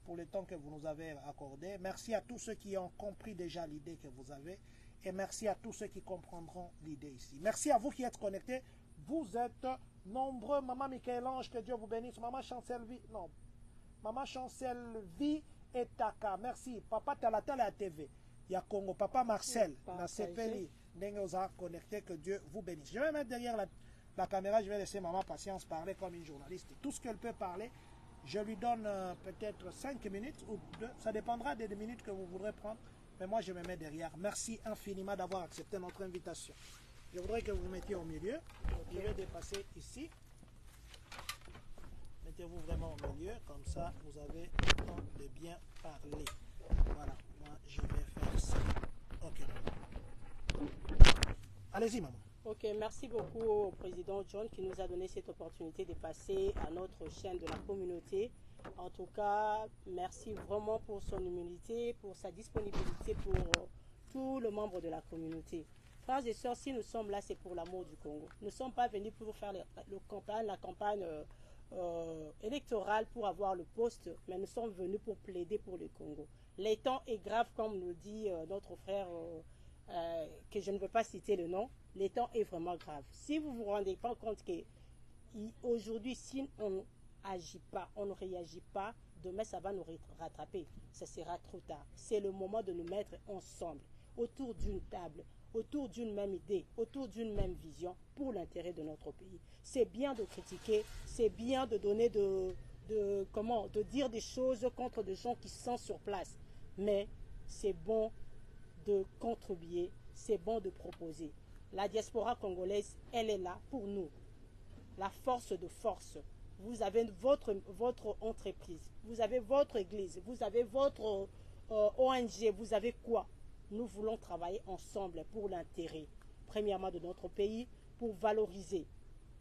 pour le temps que vous nous avez accordé. Merci à tous ceux qui ont compris déjà l'idée que vous avez. Et merci à tous ceux qui comprendront l'idée ici. Merci à vous qui êtes connectés. Vous êtes nombreux. Maman Michel-Ange, que Dieu vous bénisse. Maman Chancel Vie. Non. Maman Chancel Vie et Taka. Merci. Papa Talata la TV. Il y a Congo. Papa Marcel. La CPI. Nengoza connecté. Que Dieu vous bénisse. Je vais mettre derrière la caméra. Je vais laisser Maman Patience parler comme une journaliste. Tout ce qu'elle peut parler, je lui donne peut-être 5 minutes ou 2. Ça dépendra des minutes que vous voudrez prendre. Mais moi, je me mets derrière. Merci infiniment d'avoir accepté notre invitation. Je voudrais que vous vous mettiez au milieu. Je vais dépasser ici. Mettez-vous vraiment au milieu. Comme ça, vous avez le temps de bien parler. Voilà. Moi, je vais faire ça. Ok. Allez-y, maman. Ok, merci beaucoup au président John qui nous a donné cette opportunité de passer à notre chaîne de la communauté. En tout cas, merci vraiment pour son humilité, pour sa disponibilité pour tous les membres de la communauté. Frères et sœurs, si nous sommes là, c'est pour l'amour du Congo. Nous ne sommes pas venus pour faire la campagne électorale pour avoir le poste, mais nous sommes venus pour plaider pour le Congo. Les temps est grave, comme nous dit notre frère, que je ne veux pas citer le nom. Les temps est vraiment grave. Si vous ne vous rendez pas compte qu'aujourd'hui, si on agit pas, on ne réagit pas, demain ça va nous rattraper. Ça sera trop tard. C'est le moment de nous mettre ensemble, autour d'une table, autour d'une même idée, autour d'une même vision pour l'intérêt de notre pays. C'est bien de critiquer, c'est bien de donner de dire des choses contre des gens qui sont sur place. Mais c'est bon de contribuer, c'est bon de proposer. La diaspora congolaise, elle est là pour nous. La force de force. Vous avez votre entreprise, vous avez votre église, vous avez votre ONG, vous avez quoi? Nous voulons travailler ensemble pour l'intérêt, premièrement de notre pays, pour valoriser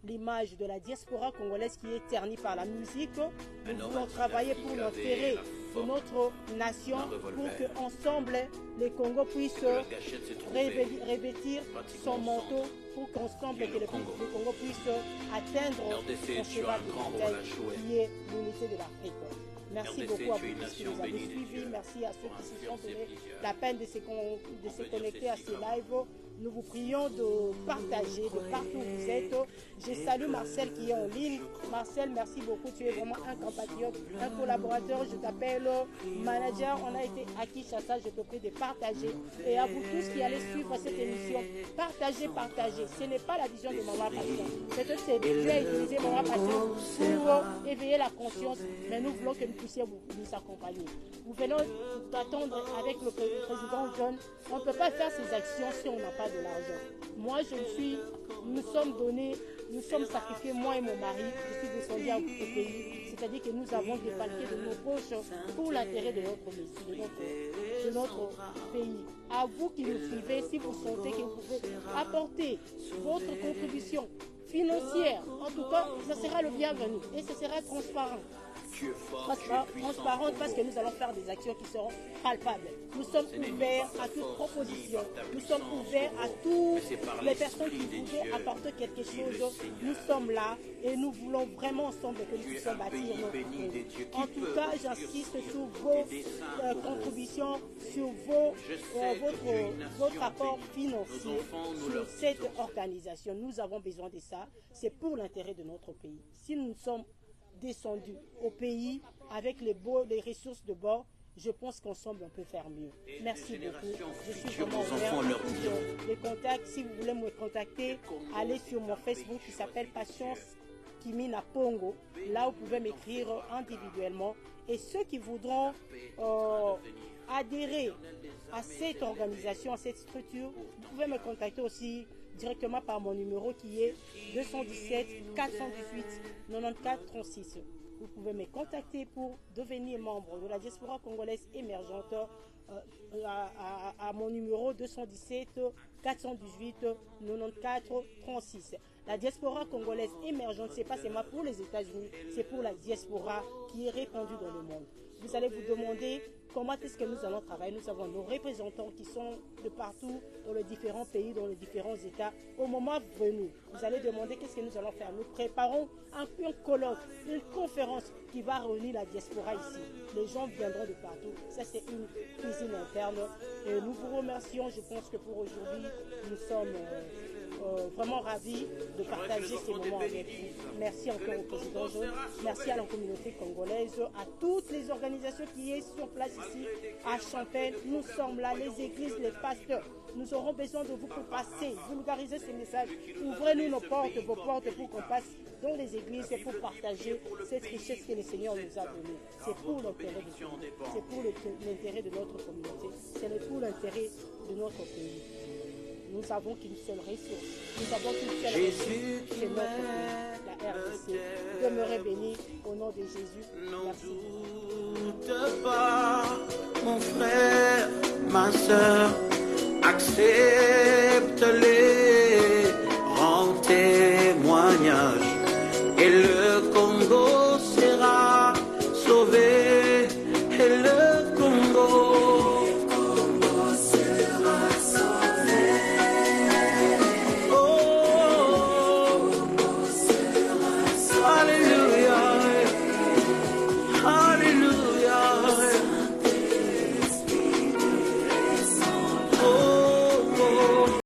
l'image de la diaspora congolaise qui est ternie par la musique. Nous voulons travailler pour l'intérêt de notre nation, pour qu'ensemble les Congos puissent revêtir son manteau, pour qu'ensemble le Congo puisse atteindre son cheval de bataille qui est l'unité de l'Afrique. Merci beaucoup à vous tous qui nous avez suivis. Merci à ceux qui se sont donné la peine de se connecter à ce live. Nous vous prions de partager de partout où vous êtes. Je salue Marcel qui est en ligne. Marcel, merci beaucoup. Tu es vraiment un compatriote, un collaborateur. Je t'appelle manager. On a été à Kinshasa. Je te prie de partager. Et à vous tous qui allez suivre cette émission, partagez, partagez. Ce n'est pas la vision de Maman Passion. C'est Dieu a utilisé Maman Passion pour éveiller la conscience. Mais nous voulons que nous puissions nous accompagner. Nous venons d'attendre avec le président John. On ne peut pas faire ces actions si on n'a pas de l'argent. Moi, nous sommes sacrifiés, moi et mon mari. Je suis descendu au pays. C'est-à-dire que nous avons défalqué de nos poches pour l'intérêt de notre pays. À vous qui nous suivez, si vous sentez que vous pouvez apporter votre contribution financière, en tout cas, ça sera le bienvenu et ce sera transparent. Transparente parce que nous allons faire des actions qui seront palpables. Nous sommes ouverts à toute proposition. Nous sommes ouverts à toutes les personnes qui voudraient apporter quelque chose. Nous sommes là et nous voulons vraiment ensemble que nous puissions bâtir notre pays. En tout cas, j'insiste sur vos contributions, sur votre apport financier sur cette organisation. Nous avons besoin de ça. C'est pour l'intérêt de notre pays. Si nous sommes descendus au pays avec les ressources de bord, je pense qu'ensemble on peut faire mieux. Merci beaucoup. Je suis vraiment ouvert à tous les contacts. Si vous voulez me contacter, allez sur mon Facebook qui s'appelle Patience Kimina Pongo. Là, vous pouvez m'écrire individuellement. Et ceux qui voudront adhérer à cette organisation, à cette structure, vous pouvez me contacter aussi directement par mon numéro qui est 217 418 94 36. Vous pouvez me contacter pour devenir membre de la diaspora congolaise émergente à mon numéro 217 418 94 36. La diaspora congolaise émergente, ce n'est pas seulement pour les États-Unis, c'est pour la diaspora qui est répandue dans le monde. Vous allez vous demander comment est-ce que nous allons travailler. Nous avons nos représentants qui sont de partout dans les différents pays, dans les différents États. Au moment venu, vous allez demander qu'est-ce que nous allons faire. Nous préparons un colloque, une conférence qui va réunir la diaspora ici. Les gens viendront de partout. Ça, c'est une cuisine interne. Et nous vous remercions. Je pense que pour aujourd'hui, nous sommes vraiment ravis de partager ces moments avec vous. Merci encore au président Jean, merci à la communauté congolaise, à toutes les organisations qui sont sur place ici à Champagne. Nous sommes là, les églises, les pasteurs. Nous aurons besoin de vous pour passer, vulgariser ces messages. Ouvrez-nous nos portes, vos portes pour qu'on passe dans les églises et pour partager cette richesse que le Seigneur nous a donnée. C'est pour l'intérêt de tout. C'est pour l'intérêt de notre communauté. C'est pour l'intérêt de notre pays. Nous avons qu'une seule ressource. Nous avons qu'une seule ressource. C'est notre pays, la RDC. Demeurez bénis au nom de Jésus. Merci. Doute pas, mon frère, ma soeur, accepte-les, rends témoignage.